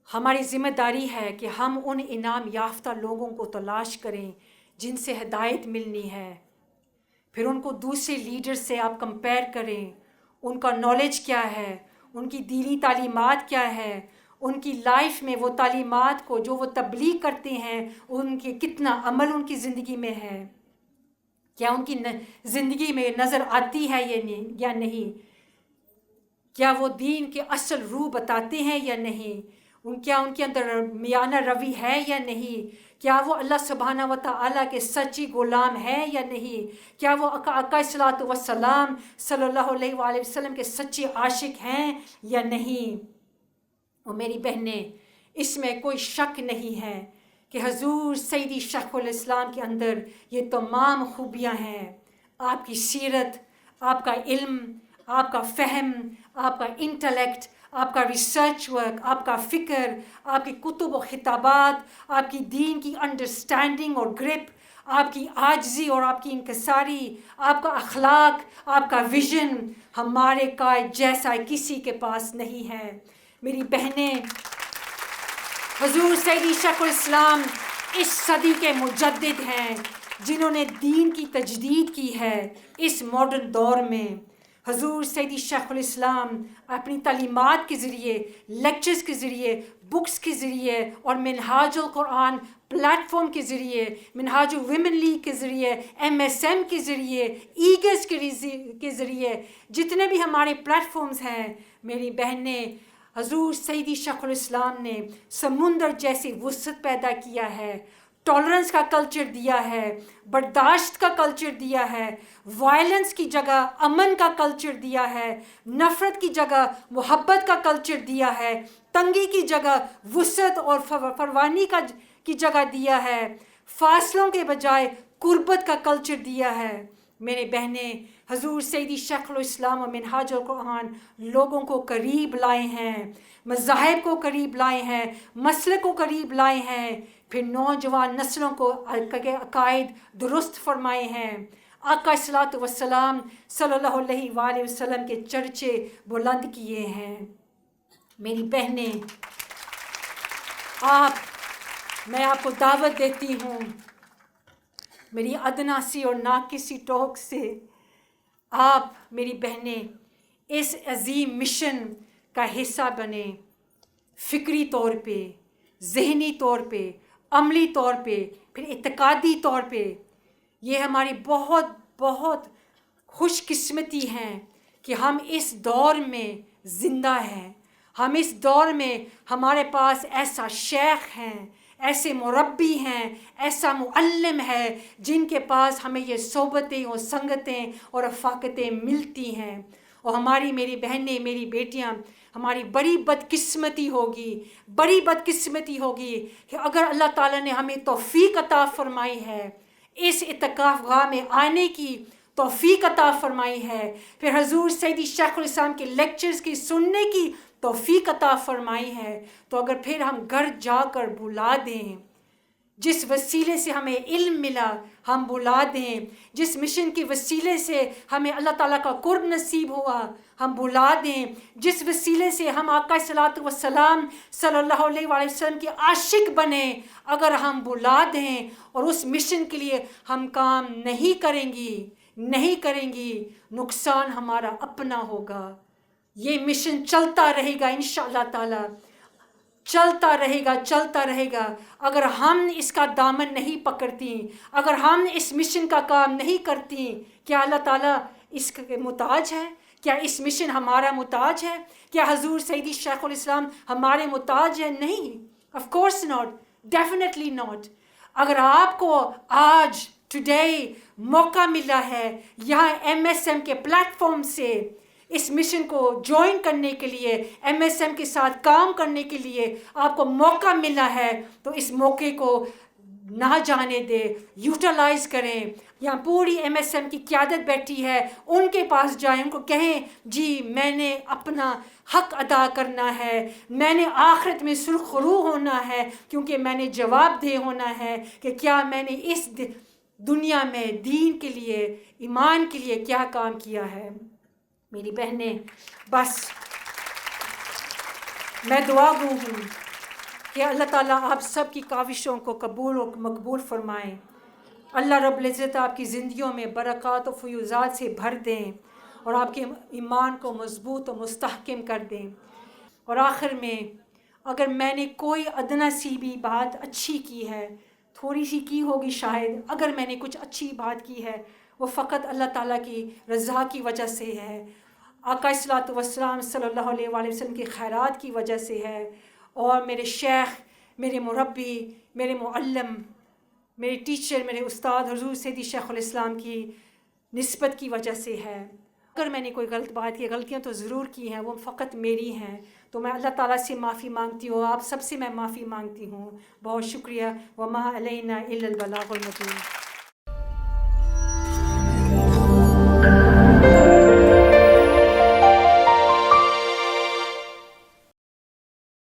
ہماری ذمہ داری ہے کہ ہم ان انعام یافتہ لوگوں کو تلاش کریں جن سے ہدایت ملنی ہے، پھر ان کو دوسرے لیڈر سے آپ کمپیئر کریں، ان کا نالج کیا ہے، ان کی دینی تعلیمات کیا ہے، ان کی لائف میں وہ تعلیمات کو جو وہ تبلیغ کرتے ہیں ان کے کتنا عمل ان کی زندگی میں ہے، کیا ان کی زندگی میں نظر آتی ہے یا نہیں، کیا وہ دین کے اصل روح بتاتے ہیں یا نہیں، کیا ان کے اندر میانہ روی ہے یا نہیں، کیا وہ اللہ سبحانہ و تعالیٰ کے سچی غلام ہے یا نہیں، کیا وہ آقا صلاۃ وسلام صلی اللہ علیہ وآلہ وسلم کے سچے عاشق ہیں یا نہیں۔ اور میری بہنیں، اس میں کوئی شک نہیں ہے کہ حضور سیدی شیخ الاسلام کے اندر یہ تمام خوبیاں ہیں، آپ کی سیرت، آپ کا علم، آپ کا فہم، آپ کا انٹلیکٹ، آپ کا ریسرچ ورک، آپ کا فکر، آپ کی کتب و خطابات، آپ کی دین کی انڈرسٹینڈنگ اور گرپ، آپ کی عاجزی اور آپ کی انکساری، آپ کا اخلاق، آپ کا ویژن، ہمارے قائد جیسا کسی کے پاس نہیں ہے۔ میری بہنیں، حضور سیدی شیخ الاسلام اس صدی کے مجدد ہیں جنہوں نے دین کی تجدید کی ہے اس ماڈرن دور میں۔ حضور سیدی شیخ الاسلام اپنی تعلیمات کے ذریعے، لیکچرز کے ذریعے، بکس کے ذریعے اور منہاج القرآن پلیٹ فارم کے ذریعے، منہاج ویمن لیگ کے ذریعے، MSM کے ذریعے، ایگز کے ذریعے، جتنے بھی ہمارے پلیٹ فارمز ہیں، میری بہنیں، حضور سیدی شیخ الاسلام نے سمندر جیسی وسعت پیدا کیا ہے، ٹالرنس کا کلچر دیا ہے، برداشت کا کلچر دیا ہے، وائلنس کی جگہ امن کا کلچر دیا ہے، نفرت کی جگہ محبت کا کلچر دیا ہے، تنگی کی جگہ وسعت اور فراوانی کی جگہ دیا ہے، فاصلوں کے بجائے قربت کا کلچر دیا ہے۔ میرے بہنیں، حضور سیدی شیخ الاسلام و منہاج القرآن لوگوں کو قریب لائے ہیں، مذاہب کو قریب لائے ہیں، مسلک کو قریب لائے ہیں، پھر نوجوان نسلوں کو عقائد درست فرمائے ہیں، آقا صلاۃ وسلام صلی اللہ علیہ وآلہ وسلم کے چرچے بلند کیے ہیں۔ میری بہنیں، میں آپ کو دعوت دیتی ہوں، میری ادنا سی اور ناقصی ٹوک سے آپ میری بہنیں اس عظیم مشن کا حصہ بنیں، فکری طور پہ، ذہنی طور پہ، عملی طور پہ، پھر اعتقادی طور پہ۔ یہ ہماری بہت بہت خوش قسمتی ہے کہ ہم اس دور میں زندہ ہیں، ہم اس دور میں ہمارے پاس ایسا شیخ ہیں، ایسے مربی ہیں، ایسا معلم ہے جن کے پاس ہمیں یہ صحبتیں اور سنگتیں اور رفاقتیں ملتی ہیں۔ اور ہماری میری بہنیں، میری بیٹیاں، ہماری بڑی بدقسمتی ہوگی کہ اگر اللہ تعالیٰ نے ہمیں توفیق عطا فرمائی ہے، اس اعتکاف گاہ میں آنے کی توفیق عطا فرمائی ہے، پھر حضور سیدی شیخ الاسلام کے لیکچرز کی سننے کی توفیق عطا فرمائی ہے، تو اگر پھر ہم گھر جا کر بلا دیں، جس وسیلے سے ہمیں علم ملا ہم بلا دیں، جس مشن کے وسیلے سے ہمیں اللہ تعالیٰ کا قرب نصیب ہوا ہم بلا دیں، جس وسیلے سے ہم آقا صلاۃ وسلام صلی اللہ علیہ وآلہ وسلم کے عاشق بنیں، اگر ہم بلا دیں اور اس مشن کے لیے ہم کام نہیں کریں گی، نقصان ہمارا اپنا ہوگا۔ یہ مشن چلتا رہے گا انشاءاللہ تعالی، چلتا رہے گا۔ اگر ہم اس کا دامن نہیں پکڑتی، اگر ہم اس مشن کا کام نہیں کرتی، کیا اللہ تعالیٰ اس کے محتاج ہے؟ کیا اس مشن ہمارا محتاج ہے؟ کیا حضور سیدی شیخ الاسلام ہمارے محتاج ہے؟ نہیں، of course not, definitely not. اگر آپ کو آج ٹوڈے موقع ملا ہے یہاں MSM کے پلیٹ فارم سے اس مشن کو جوائن کرنے کے لیے MSM کے ساتھ کام کرنے کے لیے آپ کو موقع ملا ہے تو اس موقع کو نہ جانے دے، یوٹیلائز کریں. یہاں پوری MSM کی قیادت بیٹھی ہے، ان کے پاس جائیں، ان کو کہیں جی میں نے اپنا حق ادا کرنا ہے، میں نے آخرت میں سرخرو ہونا ہے، کیونکہ میں نے جواب دہ ہونا ہے کہ کیا میں نے اس دنیا میں دین کے لیے، ایمان کے لیے کیا کام کیا ہے. میری بہنیں، بس میں دعا گو ہوں کہ اللہ تعالیٰ آپ سب کی کاوشوں کو قبول و مقبول فرمائیں. اللہ رب العزت آپ کی زندگیوں میں برکات و فیوزات سے بھر دیں اور آپ کے ایمان کو مضبوط و مستحکم کر دیں. اور آخر میں اگر میں نے کوئی ادنا سی بھی بات اچھی کی ہے، تھوڑی سی کی ہوگی شاید، اگر میں نے کچھ اچھی بات کی ہے وہ فقط اللہ تعالیٰ کی رضا کی وجہ سے ہے، آقا صلی اللہ علیہ وآلہ وسلم کی خیرات کی وجہ سے ہے، اور میرے شیخ، میرے مربی، میرے معلم، میرے ٹیچر، میرے استاد حضور سیدی شیخ الاسلام کی نسبت کی وجہ سے ہے. اگر میں نے کوئی غلط بات کی، غلطیاں تو ضرور کی ہیں، وہ فقط میری ہیں، تو میں اللہ تعالیٰ سے معافی مانگتی ہوں، آپ سب سے میں معافی مانگتی ہوں. بہت شکریہ. وما علینا الا البلاغ المبین.